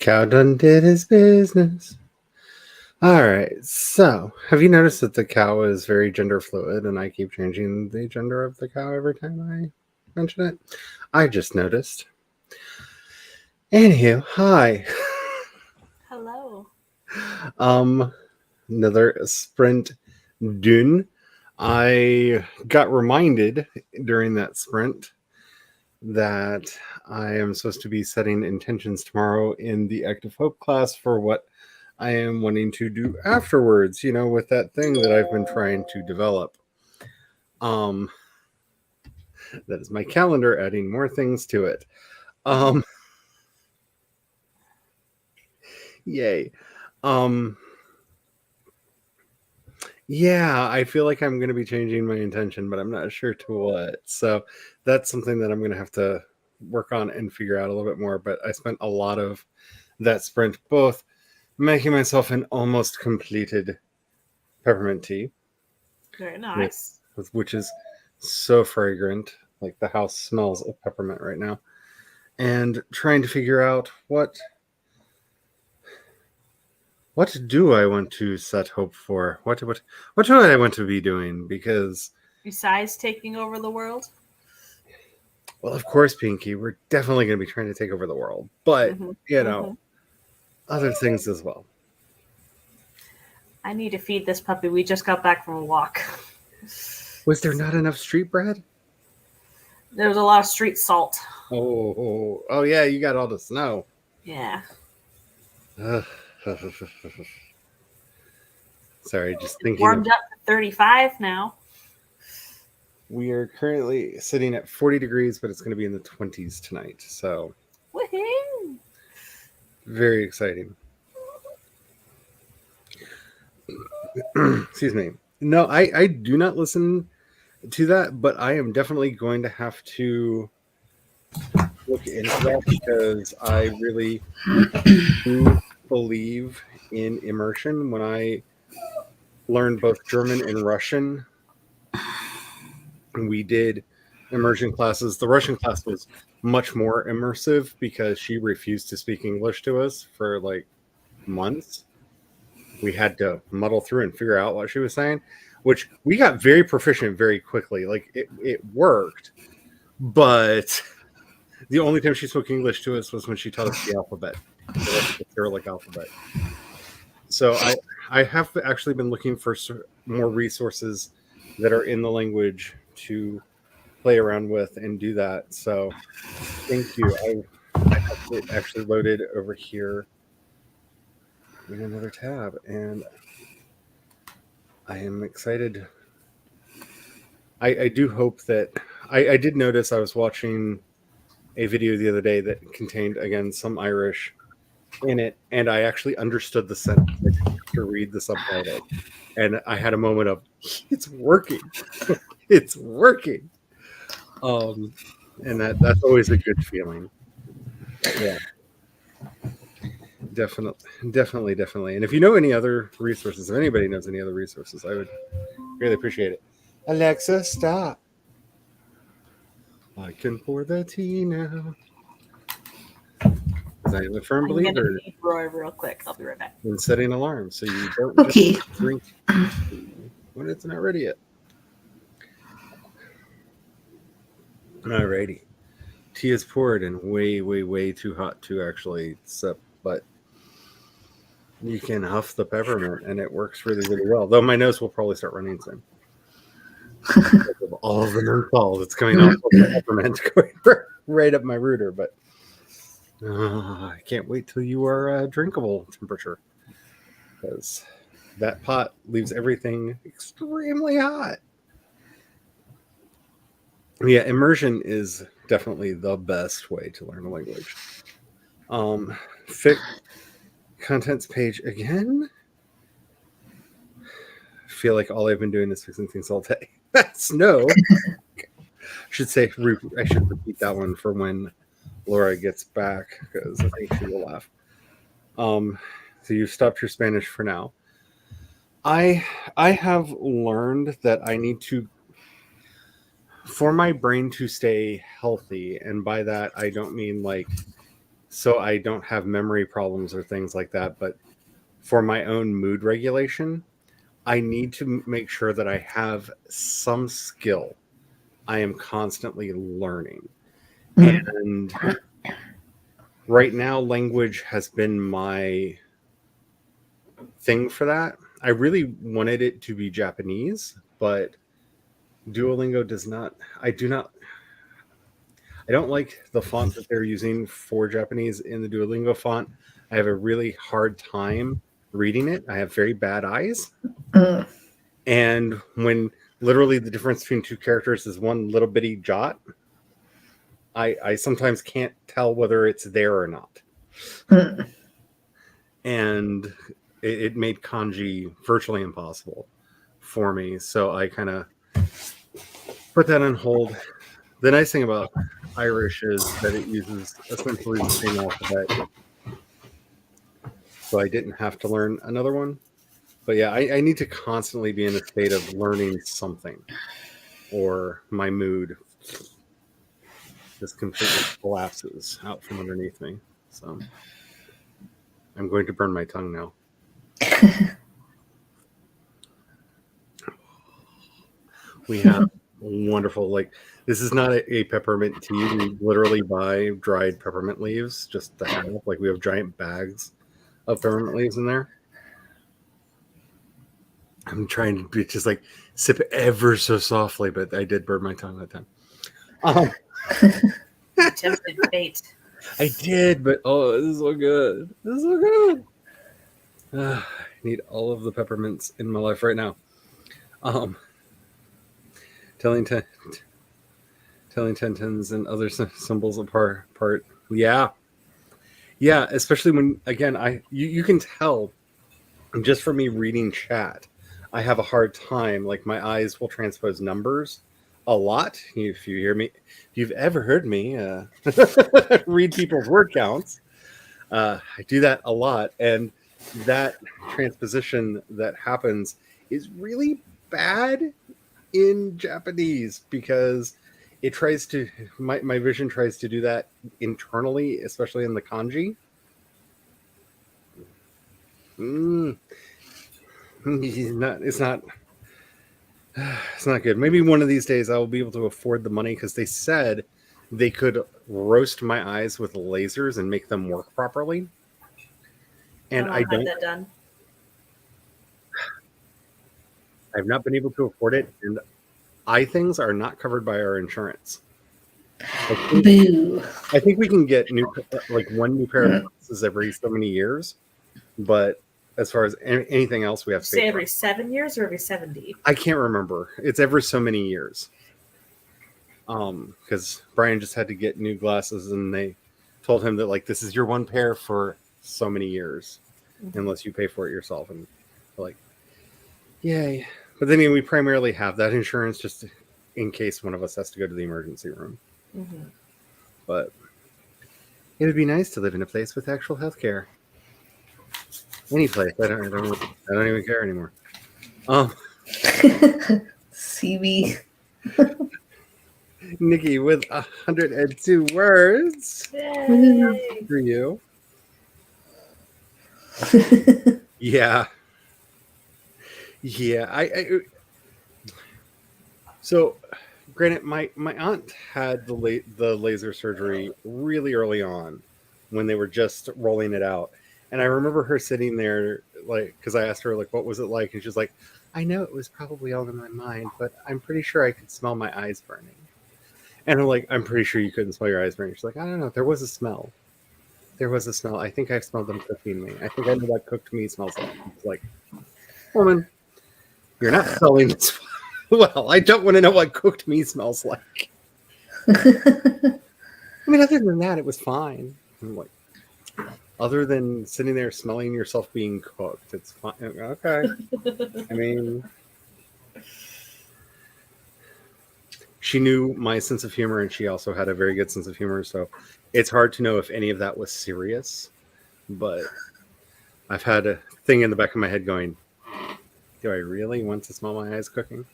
Cow done did his business. All right. So, have you noticed that the cow is very gender fluid, and I keep changing the gender of the cow every time I mention it? I just noticed. Anywho, hi. Hello. Another sprint done. I got reminded during that sprint that I am supposed to be setting intentions tomorrow in the Active Hope class for what I am wanting to do afterwards, with that thing that I've been trying to develop. That is my calendar adding more things to it. Yay. Yeah, I feel like I'm going to be changing my intention, but I'm not sure to what. So that's something that I'm going to have to work on and figure out a little bit more. But I spent a lot of that sprint both making myself an almost completed peppermint tea. Very nice. Which is so fragrant. Like the house smells of peppermint right now. And trying to figure out what do I want to set hope for? What do I want to be doing? Because Besides taking over the world? well, of course, Pinky, we're definitely going to be trying to take over the world. But, other things as well. I need to feed this puppy. We just got back from a walk. Was there not enough street bread? There was a lot of street salt. Oh yeah, you got all the snow. Yeah. Sorry, just thinking. Warmed up to 35 now. We are currently sitting at 40 degrees, but it's going to be in the 20s tonight. So, woohoo! Very exciting. Excuse me. No, I do not listen to that, but I am definitely going to have to look into that because I really do believe in immersion. When I learned both German and Russian, we did immersion classes. The Russian class was much more immersive because she refused to speak English to us for like months. We had to muddle through and figure out what she was saying, which we got very proficient very quickly. Like it worked, but the only time she spoke English to us was when she taught us the alphabet, the Cyrillic alphabet. So I have actually been looking for more resources that are in the language to play around with and do that. So thank you. I have it actually loaded over here in another tab, and I am excited. I do hope that I did notice I was watching a video the other day that contained, again, some Irish in it, and I actually understood the sentence to read the subtitle, and I had a moment of, it's working. It's working. And that's always a good feeling. Yeah. Definitely. And if you know any other resources, if anybody knows any other resources, I would really appreciate it. Alexa, stop. I can pour the tea now. Because I am a firm believer. I'm going to feed Roy real quick. I'll be right back. In setting alarms so you don't Okay. just drink when it's not ready yet. Alrighty. Tea is poured and way too hot to actually sip, but you can huff the peppermint and it works really well. Though my nose will probably start running soon. Because of all of the menthol that's coming off of the peppermint going right up my rooter, but I can't wait till you are drinkable temperature, because that pot leaves everything extremely hot. Yeah, immersion is definitely the best way to learn a language. Fic contents page again. I feel like all I've been doing is fixing things all day. That's no. I should repeat that one for when Laura gets back, because I think she will laugh. So you've stopped your Spanish for now. I have learned that I need to for my brain to stay healthy, and by that I don't mean like so I don't have memory problems or things like that, but for my own mood regulation, I need to make sure that I have some skill I am constantly learning. And right now, language has been my thing for that. I really wanted it to be Japanese, but Duolingo does not. I don't like the font that they're using for Japanese in the Duolingo font. I have a really hard time reading it. I have very bad eyes. And when literally the difference between two characters is one little bitty jot, I sometimes can't tell whether it's there or not. And it made kanji virtually impossible for me. So I kind of put that on hold. The nice thing about Irish is that it uses essentially the same alphabet. So I didn't have to learn another one. But yeah, I need to constantly be in a state of learning something, or my mood just completely collapses out from underneath me. So I'm going to burn my tongue now. We have wonderful, like, this is not a peppermint tea. We literally buy dried peppermint leaves just to have. Like, we have giant bags of peppermint leaves in there. I'm trying to be just like sip ever so softly, but I did burn my tongue that time. Tempted fate. I did, but oh, this is so good. This is so good. I need all of the peppermints in my life right now. Telling tens and other symbols apart. Yeah, especially when, again, you can tell just from me reading chat, I have a hard time. Like, my eyes will transpose numbers a lot. If you hear me, if you've ever heard me read people's word counts, I do that a lot, and that transposition that happens is really bad in Japanese because it tries to, my vision tries to do that internally, especially in the kanji. It's not good. Maybe one of these days I will be able to afford the money, because they said they could roast my eyes with lasers and make them work properly. And I don't. Have that done. I've not been able to afford it, and eye things are not covered by our insurance. I think we can get one new pair of glasses every so many years, but as far as anything else, we have to say every 7 years or every 70? I can't remember. It's every so many years. Because Brian just had to get new glasses, and they told him that, like, this is your one pair for so many years, unless you pay for it yourself. And we're like, yay. But then we primarily have that insurance just in case one of us has to go to the emergency room. But it would be nice to live in a place with actual health care. Any place. I don't even care anymore. CB. Nikki with 102 words. Yay. For you. Yeah. So, granted, my aunt had the laser surgery really early on when they were just rolling it out. And I remember her sitting there, like, because I asked her, like, what was it like? And she's like, I know it was probably all in my mind, but I'm pretty sure I could smell my eyes burning. And I'm like, I'm pretty sure you couldn't smell your eyes burning. She's like, I don't know. There was a smell. I think I smelled them cooking me. I think I know what cooked me smells like. It's like, woman, you're not selling this well. I don't want to know what cooked me smells like. I mean, other than that, it was fine. I'm like, other than sitting there smelling yourself being cooked, it's fine. Okay. I mean, she knew my sense of humor, and she also had a very good sense of humor. So it's hard to know if any of that was serious. But I've had a thing in the back of my head going, do I really want to smell my eyes cooking?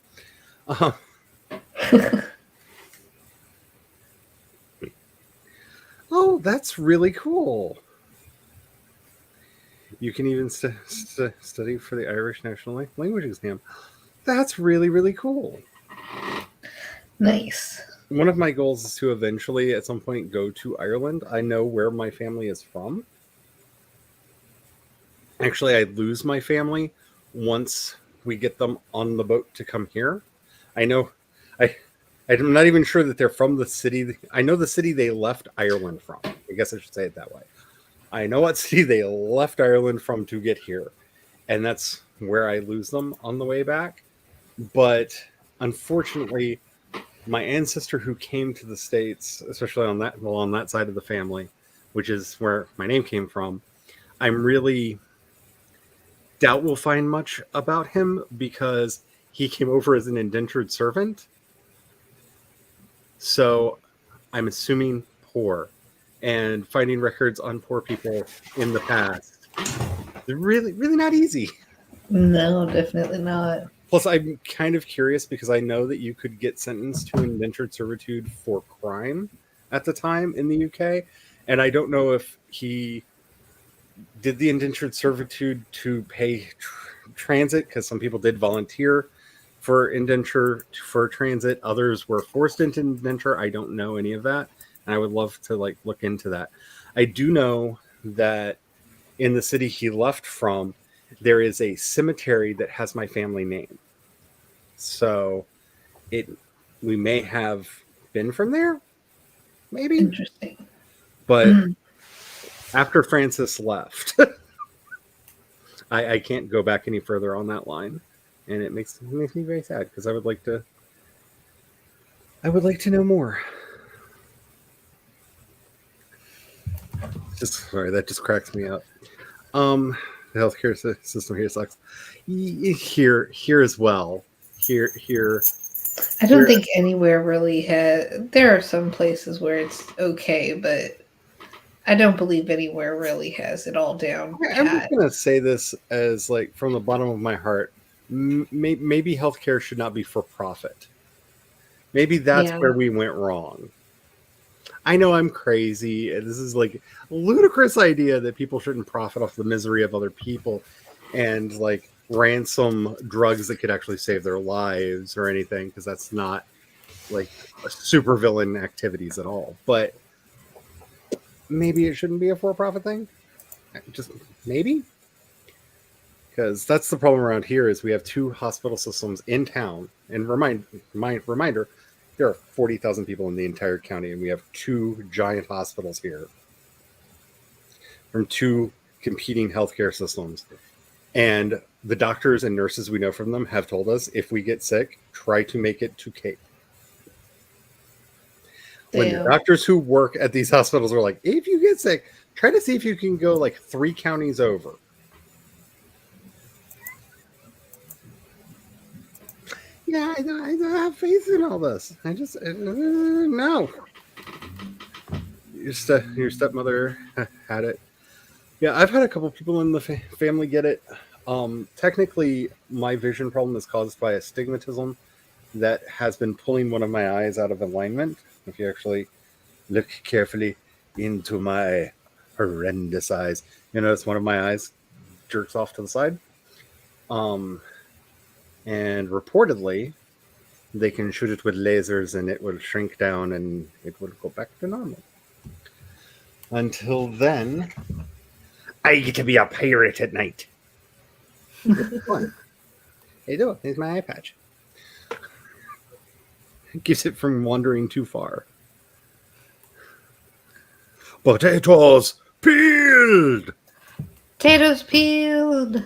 that's really cool. You can even study for the Irish National Language Exam. That's really, really cool. Nice. One of my goals is to eventually, at some point, go to Ireland. I know where my family is from. Actually, I lose my family once we get them on the boat to come here. I know, I'm not even sure that they're from the city. I know the city they left Ireland from. I guess I should say it that way. I know what city they left Ireland from to get here, and that's where I lose them on the way back. But unfortunately, my ancestor who came to the States, especially on that side of the family, which is where my name came from, I'm really doubt we'll find much about him because he came over as an indentured servant. So I'm assuming poor, and finding records on poor people in the past is really, really not easy. No, definitely not. Plus, I'm kind of curious because I know that you could get sentenced to indentured servitude for crime at the time in the UK, and I don't know if he did the indentured servitude to pay transit, because some people did volunteer for indenture for transit. Others were forced into indenture. I don't know any of that, and I would love to look into that. I do know that in the city he left from, there is a cemetery that has my family name. So we may have been from there, maybe. Interesting. But after Francis left, I can't go back any further on that line, and it makes me very sad because I would like to know more. Sorry, that just cracks me up. The healthcare system here sucks. Here as well. Here. I don't think anywhere really has. There are some places where it's okay, but I don't believe anywhere really has it all down. I'm just gonna say this as from the bottom of my heart. Maybe healthcare should not be for profit. Maybe that's where we went wrong. I know I'm crazy. This is a ludicrous idea that people shouldn't profit off the misery of other people and ransom drugs that could actually save their lives or anything, because that's not supervillain activities at all. But maybe it shouldn't be a for-profit thing. Just maybe, because that's the problem around here is we have 2 hospital systems in town. And reminder, there are 40,000 people in the entire county, and we have 2 giant hospitals here from 2 competing healthcare systems. And the doctors and nurses we know from them have told us, if we get sick, try to make it to Cape. When the doctors who work at these hospitals are like, if you get sick, try to see if you can go 3 counties over. Yeah, I don't have faith in all this. I just no. Your stepmother had it. Yeah, I've had a couple people in the family get it. Technically, my vision problem is caused by astigmatism that has been pulling one of my eyes out of alignment. If you actually look carefully into my horrendous eyes, you notice one of my eyes jerks off to the side. And reportedly, they can shoot it with lasers and it will shrink down and it will go back to normal. Until then, I get to be a pirate at night. Fun. Hey, do it. Here's my eye patch. Keeps it from wandering too far. Potatoes peeled! Potatoes peeled!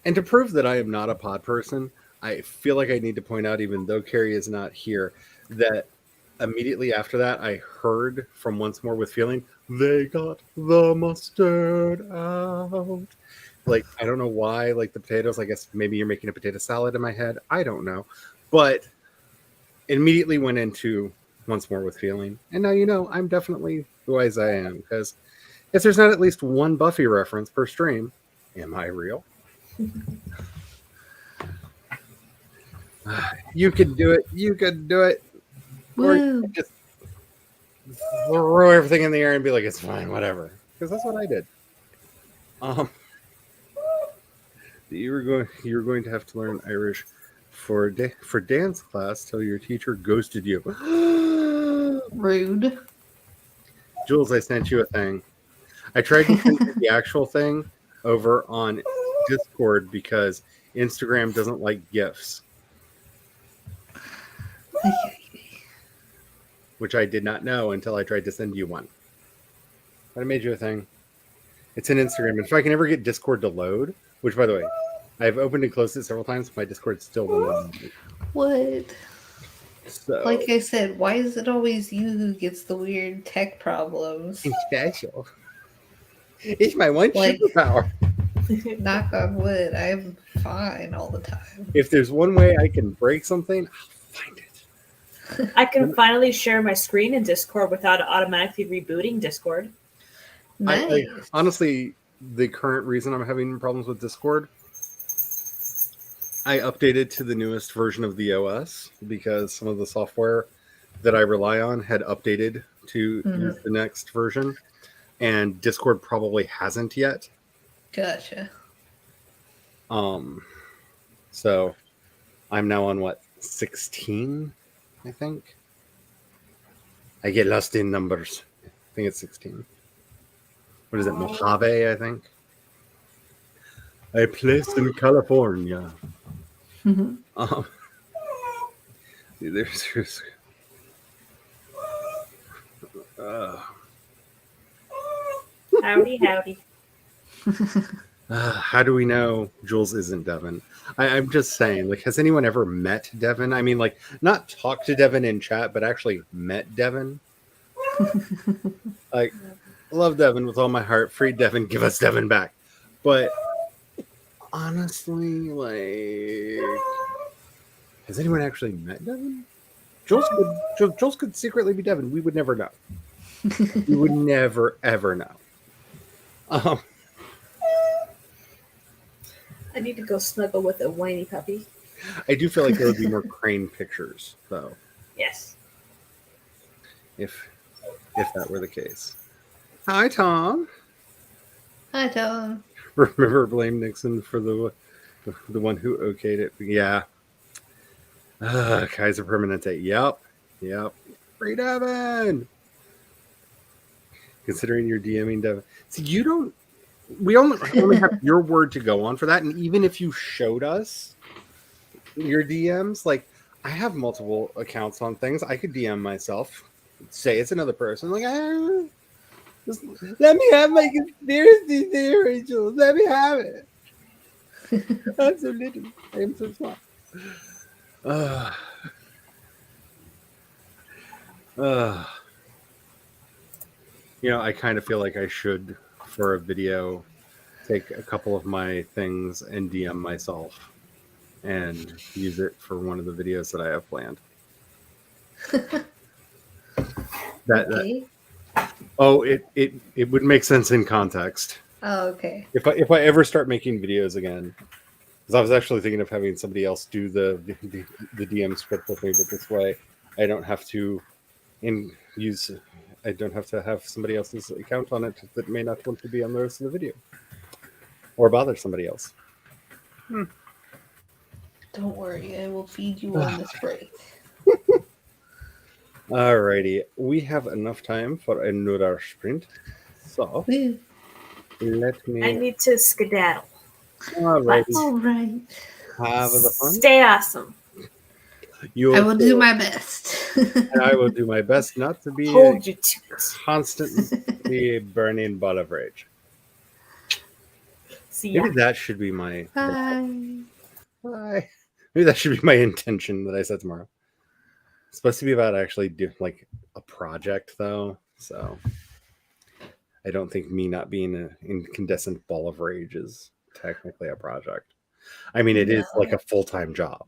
And to prove that I am not a pod person, I feel like I need to point out, even though Carrie is not here, that immediately after that, I heard from Once More with Feeling, they got the mustard out. I don't know why, the potatoes, I guess maybe you're making a potato salad in my head. I don't know. But it immediately went into Once More with Feeling. And now you know I'm definitely who I am, because if there's not at least one Buffy reference per stream, am I real? You could do it. You could do it. Woo. Or just throw everything in the air and be like, it's fine, whatever. Because that's what I did. You were going to have to learn Irish for dance class till your teacher ghosted you. Rude. Jules, I sent you a thing. I tried to send you the actual thing over on Discord because Instagram doesn't like GIFs, which I did not know until I tried to send you one. But I made you a thing. It's in Instagram. If I can ever get Discord to load, which, by the way, I've opened and closed it several times, my Discord still won't load. What? So, Like I said, why is it always you who gets the weird tech problems? I'm special. It's my one Like- superpower. Knock on wood, I'm fine all the time. If there's one way I can break something, I'll find it. I can finally share my screen in Discord without automatically rebooting Discord. Nice. Honestly, the current reason I'm having problems with Discord, I updated to the newest version of the OS because some of the software that I rely on had updated to use the next version, and Discord probably hasn't yet. Gotcha. So I'm now on what, 16, I think. I get lost in numbers. I think it's 16. What is it, Mojave, I think? A place in California. There's Howdy. how do we know Jules isn't Devin? I'm just saying, like, has anyone ever met Devin? I mean, like, not talked to Devin in chat, but actually met Devin. Like, love Devin with all my heart. Free Devin, give us Devin back. But honestly, like, has anyone actually met Devin? Jules could secretly be Devin. We would never know. We would never, ever know. I need to go snuggle with a whiny puppy. I do feel like there would be more crane pictures, though, Yes. if that were the case. Hi, Tom. Hi, Tom. Remember, blame Nixon for the one who okayed it. Yeah. Kaiser Permanente. Yep. Free Devin. Considering you're DMing Devin. See, you don't. We only have your word to go on for that. And even if you showed us your DMs, like, I have multiple accounts on things. I could DM myself, say it's another person. Like, just let me have my conspiracy theory, Jules. Let me have it. I'm so little. I'm so small. I kind of feel like I should, for a video, take a couple of my things and DM myself and use it for one of the videos that I have planned. Okay. It would make sense in context. Oh, okay. If I ever start making videos again, because I was actually thinking of having somebody else do the DM script with me, but this way I don't have to I don't have to have somebody else's account on it that may not want to be on the rest of the video or bother somebody else. Don't worry, I will feed you on this break. Alrighty, we have enough time for another sprint, so Woo. let me. I need to skedaddle. Alrighty, All right. have the fun. Stay awesome. You I will do my best. and I will do my best not to be Hold you to it. constantly burning ball of rage. See ya. Maybe that should be my. Bye. Bye. Maybe that should be my intention that I said tomorrow. It's supposed to be about actually doing like a project, though. So I don't think me not being an incandescent ball of rage is technically a project. I mean, it is like a full-time job.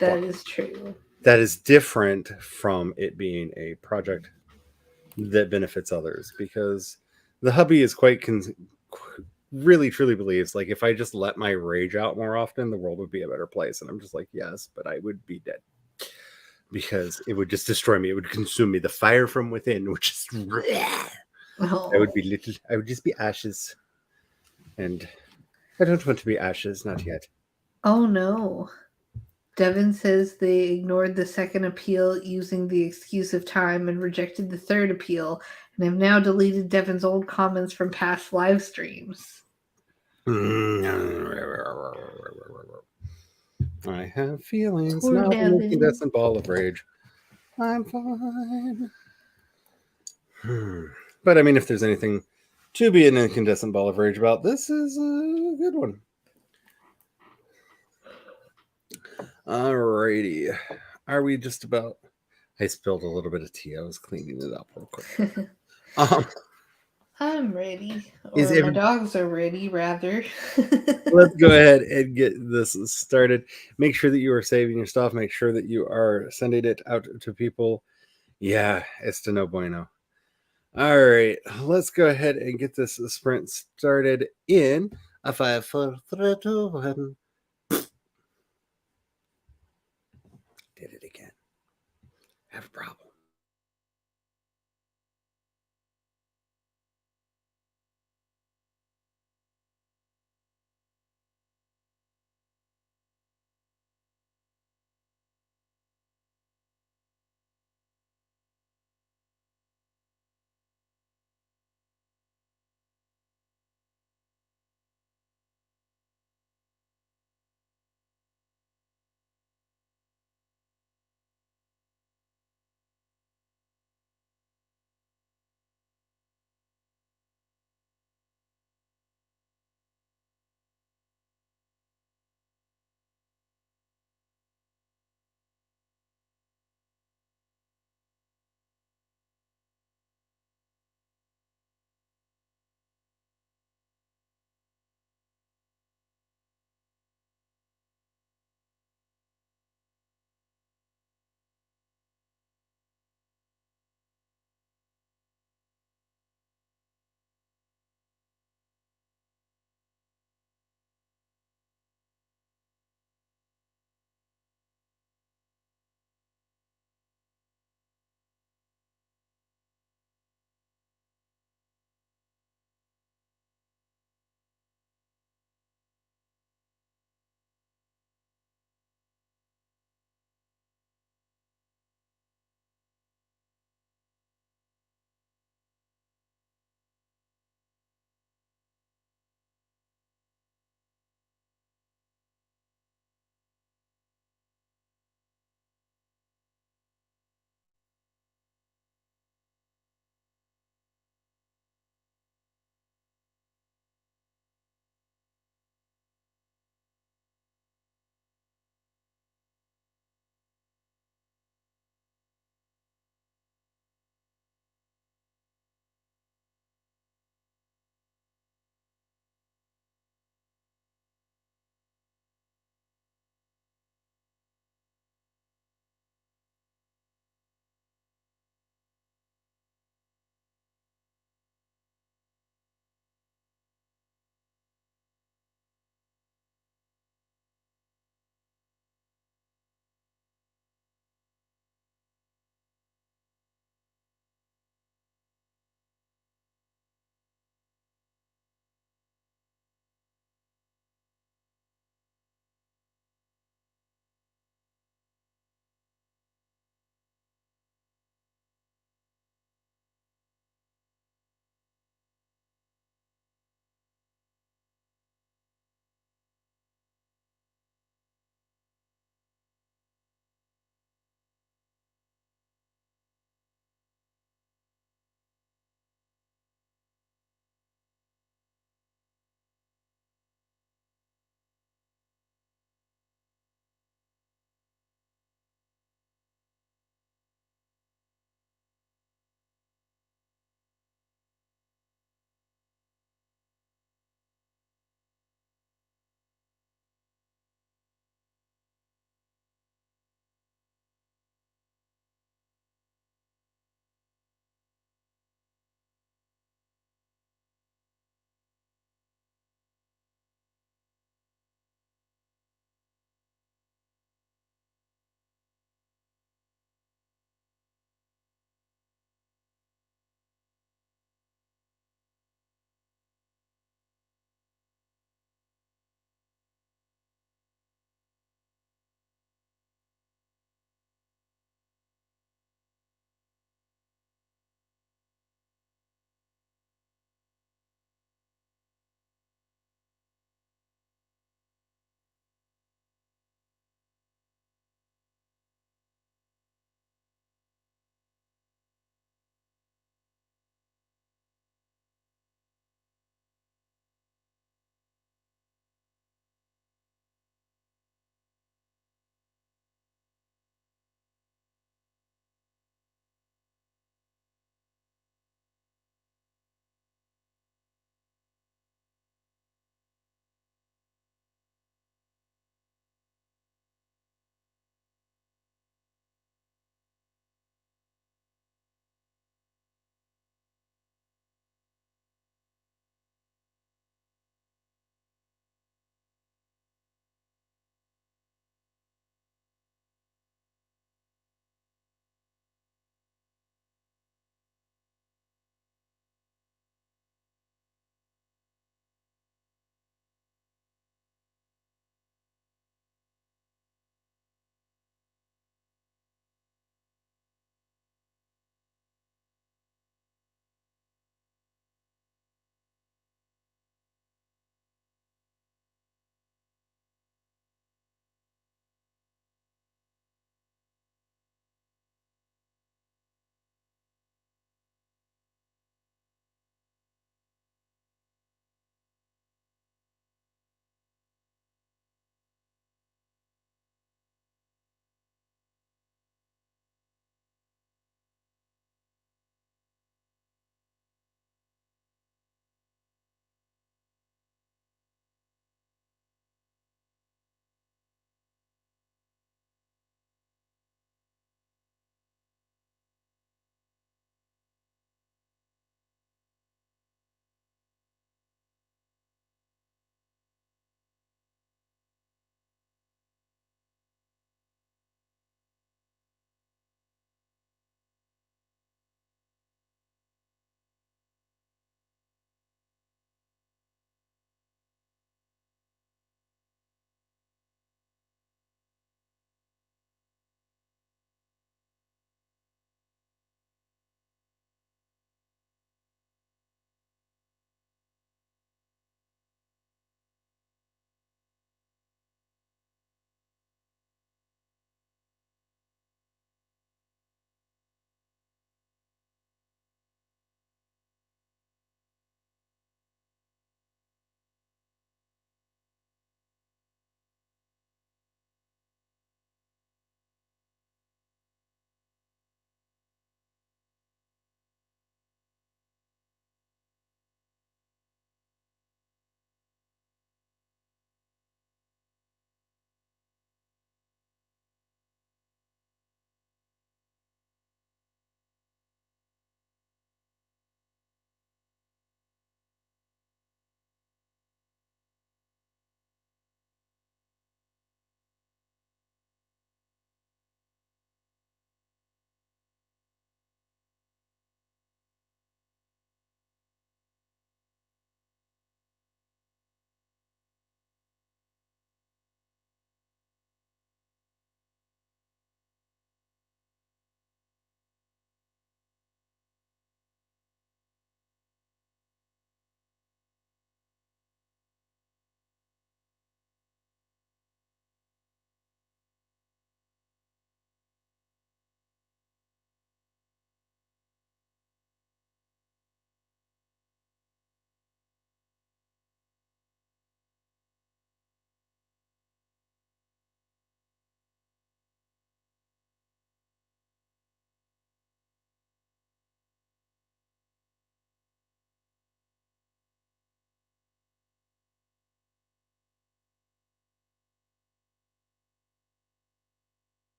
That is true. That is different from it being a project that benefits others, because the hubby is really truly believes, like, if I just let my rage out more often, the world would be a better place. And I'm just like, yes, but I would be dead. because it would just destroy me. It would consume me. The fire from within would just. Oh. I would be little. I would just be ashes, and I don't want to be ashes. Not yet. Oh no. Devin says they ignored the second appeal using the excuse of time and rejected the third appeal, and have now deleted Devin's old comments from past live streams. I have feelings, Poor not an Devin. incandescent ball of rage. I'm fine. But I mean, if there's anything to be an incandescent ball of rage about, this is a good one. Alrighty. Are we just about... I spilled a little bit of tea. I was cleaning it up real quick. I'm ready. Is Or my dogs are ready, rather. Let's go ahead and get this started. Make sure that you are saving your stuff. Make sure that you are sending it out to people. Yeah, it's to no bueno. All right, let's go ahead and get this sprint started in a 5, 4, 3, 2, 1. Did it again. Have a problem.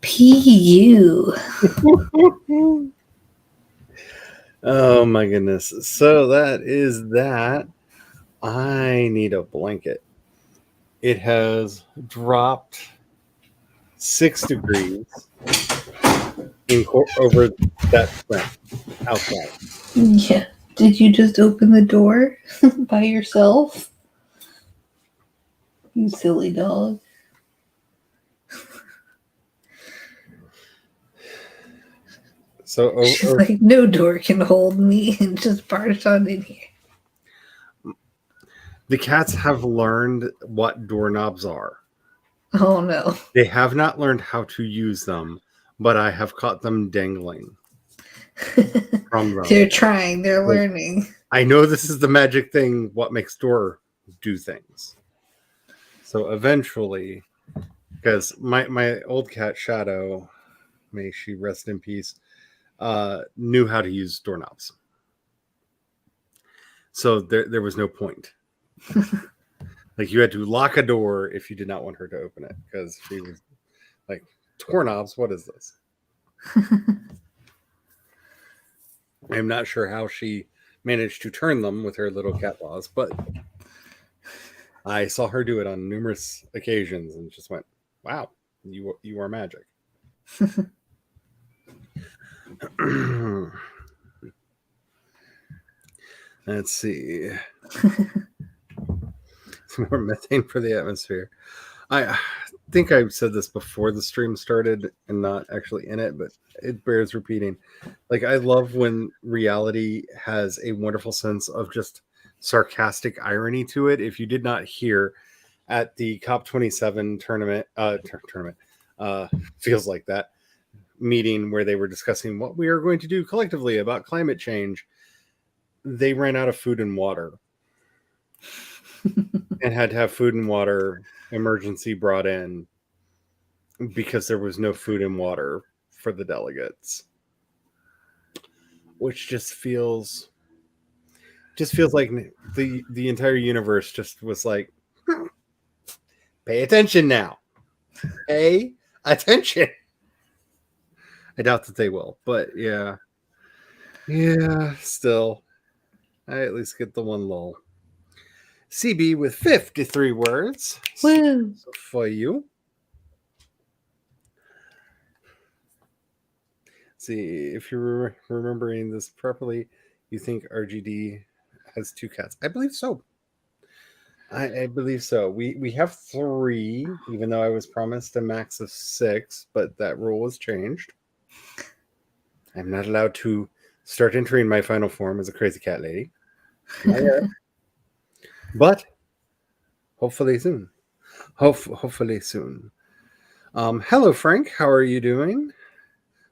P.U. Oh my goodness. So that is that. I need a blanket. It has dropped 6 degrees over that sprint outside. Yeah. Did you just open the door by yourself? You silly dog. So She's like, no door can hold me, and just barged on in here. the cats have learned what doorknobs are. Oh no. They have not learned how to use them, but I have caught them dangling from them. They're trying, they're learning. I know this is the magic thing, what makes door do things. So eventually, because my old cat Shadow, may she rest in peace, knew how to use doorknobs. So there was no point. Like, you had to lock a door if you did not want her to open it, because she was like, doorknobs, what is this? I'm not sure how she managed to turn them with her little cat paws, but I saw her do it on numerous occasions and just went, wow, you are magic. Let's see. Some more methane for the atmosphere. I think I said this before the stream started and not actually in it, but it bears repeating. Like, I love when reality has a wonderful sense of just sarcastic irony to it. If you did not hear at the COP27 tournament, feels like that meeting where they were discussing what we are going to do collectively about climate change, they ran out of food and water and had to have food and water emergency brought in because there was no food and water for the delegates, which just feels like the entire universe just was like, pay attention now, pay attention. I doubt that they will, but yeah, still, I at least get the one lull. CB with 53 words. Woo! For you. See, if you're remembering this properly, you think RGD has 2 cats. I believe so. I believe so. We have 3, even though I was promised a max of 6, but that rule was changed. I'm not allowed to start entering my final form as a crazy cat lady. Not yet. But hopefully soon. Hopefully soon. Hello, Frank. How are you doing?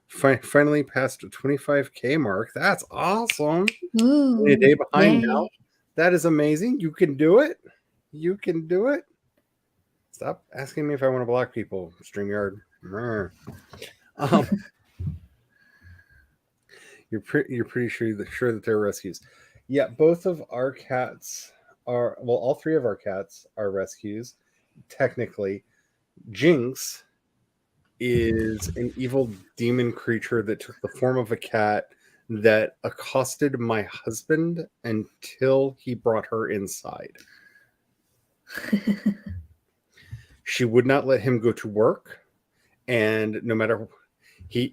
Finally passed the 25K mark. That's awesome. Ooh, Only a day behind yay. now. That is amazing. You can do it. You can do it. Stop asking me if I want to block people. StreamYard. You're pretty sure that they're rescues. Yeah, both of our cats are, well, all 3 of our cats are rescues. Technically, Jinx is an evil demon creature that took the form of a cat that accosted my husband until he brought her inside. She would not let him go to work, and no matter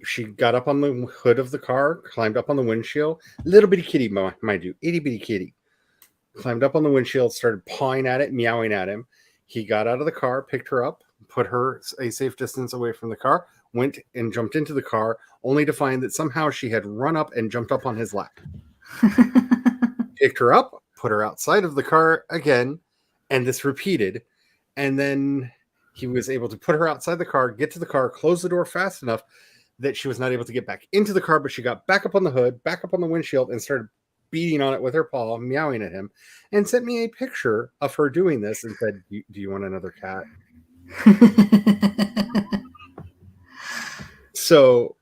she got up on the hood of the car, climbed up on the windshield. Little bitty kitty, mind you, itty bitty kitty. Climbed up on the windshield, started pawing at it, meowing at him. He got out of the car, picked her up, put her a safe distance away from the car, went and jumped into the car, only to find that somehow she had run up and jumped up on his lap. Picked her up, put her outside of the car again, and this repeated. And then he was able to put her outside the car, get to the car, close the door fast enough that she was not able to get back into the car, but she got back up on the hood, back up on the windshield, and started beating on it with her paw, meowing at him, and sent me a picture of her doing this and said, do you want another cat? So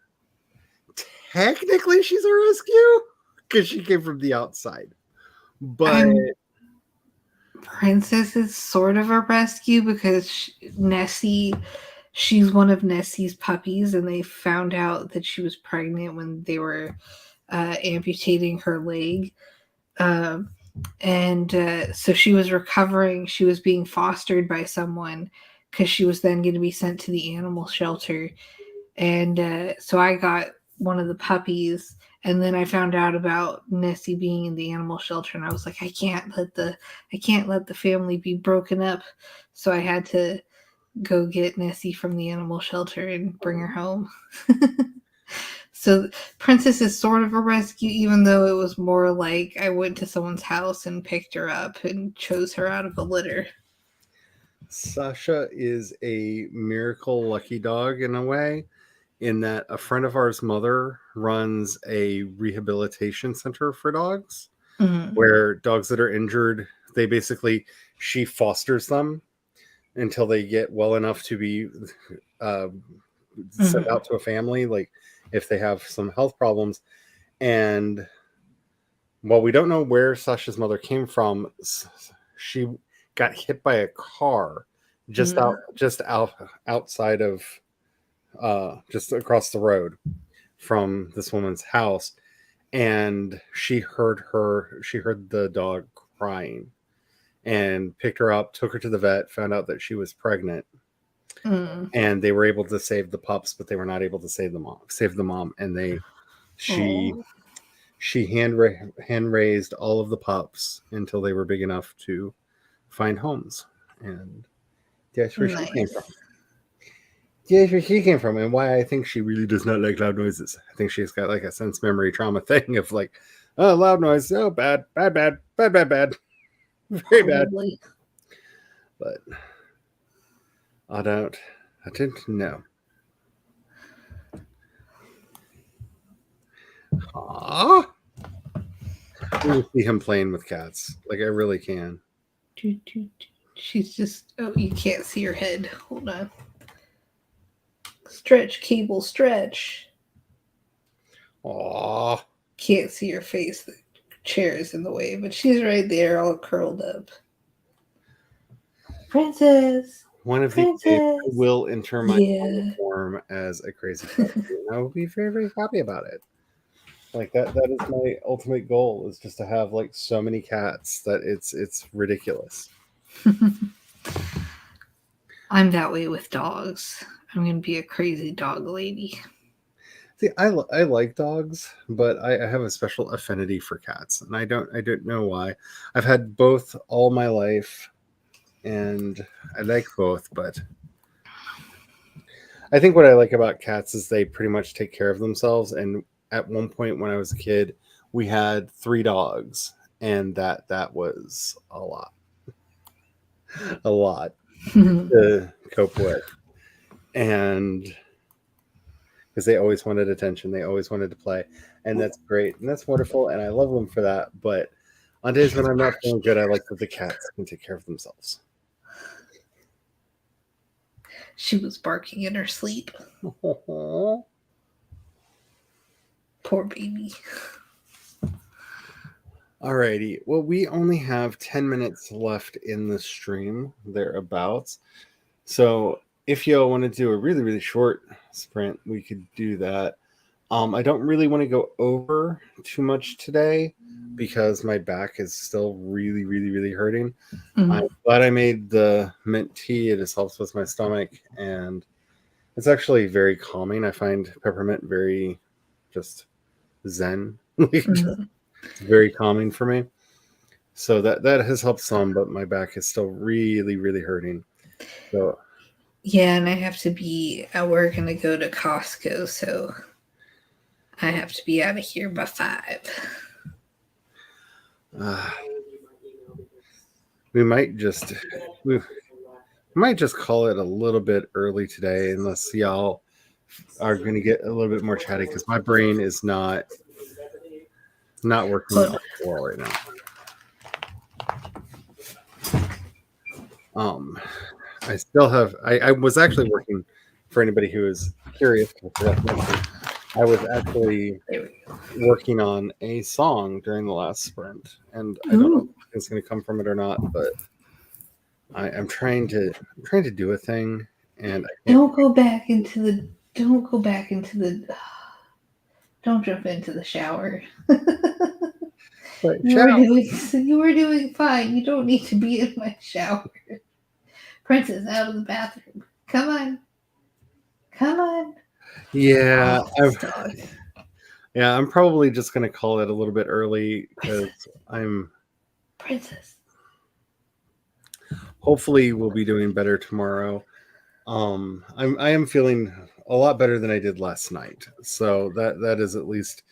technically she's a rescue because she came from the outside. But Princess is sort of a rescue because Nessie, she's one of Nessie's puppies, and they found out that she was pregnant when they were amputating her leg. So she was recovering. She was being fostered by someone because she was then going to be sent to the animal shelter. And so I got one of the puppies, and then I found out about Nessie being in the animal shelter, and I was like, I can't let the family be broken up. So I had to go get Nessie from the animal shelter and bring her home. So Princess is sort of a rescue, even though it was more like I went to someone's house and picked her up and chose her out of a litter. Sasha is a miracle lucky dog in a way, in that a friend of ours' mother runs a rehabilitation center for dogs, where dogs that are injured, she fosters them until they get well enough to be sent out to a family, like if they have some health problems. And while we don't know where Sasha's mother came from, she got hit by a car just outside of just across the road from this woman's house, and she heard the dog crying and picked her up, took her to the vet, found out that she was pregnant. And they were able to save the pups, but they were not able to save the mom. And she hand raised all of the pups until they were big enough to find homes. And that's where she came from. That's where she came from, and why I think she really does not like loud noises. I think she's got like a sense memory trauma thing of like, oh, loud noise, oh, bad, very bad. But I didn't know. I can see him playing with cats. Like, I really can. She's just, oh, you can't see her head. Hold on. Stretch, cable, stretch. Aww. Can't see her face. The chair is in the way, but she's right there, all curled up. Princess. One of these days, I will enter my form as a crazy cat, and I will be very, very happy about it. Like that is my ultimate goal, is just to have like so many cats that it's ridiculous. I'm that way with dogs. I'm gonna be a crazy dog lady. See, I like dogs, but I have a special affinity for cats, and I don't know why. I've had both all my life, and I like both, but I think what I like about cats is they pretty much take care of themselves. And at one point when I was a kid, we had 3 dogs, and that was a lot to cope with. And because they always wanted attention, they always wanted to play, and that's great, and that's wonderful, and I love them for that. But on days when I'm not feeling good, I like that the cats can take care of themselves. She was barking in her sleep. Poor baby. Alrighty. Well, we only have 10 minutes left in the stream, thereabouts. So if you want to do a really, really short sprint, we could do that. I don't really want to go over too much today because my back is still really, really, really hurting. I'm glad I made the mint tea. It just helps with my stomach, and it's actually very calming. I find peppermint very just zen. It's very calming for me. So that has helped some, but my back is still really, really hurting. So yeah, and I have to be at work and I go to Costco, so I have to be out of here by 5. We might just call it a little bit early today, unless y'all are going to get a little bit more chatty, because my brain is not working well right now. I still have. I was actually working, for anybody who is curious. I was actually working on a song during the last sprint, and I don't know if it's going to come from it or not, but I'm trying to do a thing, and I can't. Don't go back into the. Don't go back into the. Don't jump into the shower. But You were doing fine. You don't need to be in my shower. Princess, out of the bathroom. Come on. Come on. yeah, Oh, this dog. I'm probably just gonna call it a little bit early because I'm. Princess. Hopefully, we'll be doing better tomorrow. I am feeling a lot better than I did last night, so that is at least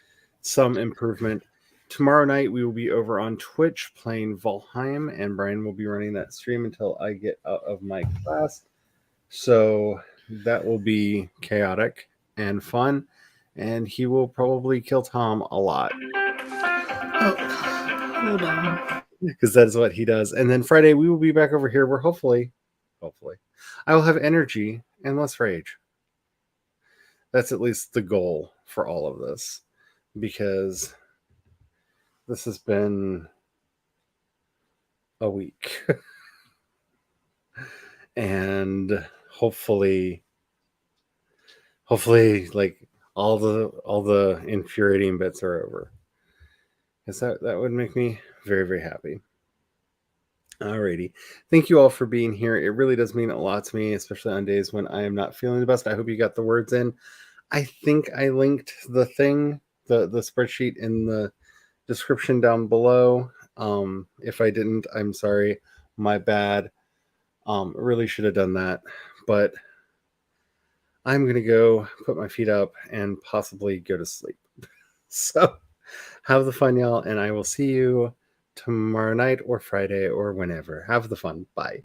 some improvement. Tomorrow night we will be over on Twitch playing Valheim, and Brian will be running that stream until I get out of my class. So that will be chaotic and fun, and he will probably kill Tom a lot Oh, hold on. because that is what he does. And then Friday we will be back over here where hopefully, I will have energy and less rage. That's at least the goal for all of this, because this has been a week. And hopefully like all the infuriating bits are over, because that would make me very, very happy. Alrighty, thank you all for being here. It really does mean a lot to me, especially on days when I am not feeling the best. I hope you got the words in. I think I linked the thing, the spreadsheet, in the description down below. If I didn't, I'm sorry, my bad. Really should have done that, but I'm gonna go put my feet up and possibly go to sleep. So have the fun, y'all, and I will see you tomorrow night or Friday or whenever. Have the fun. Bye.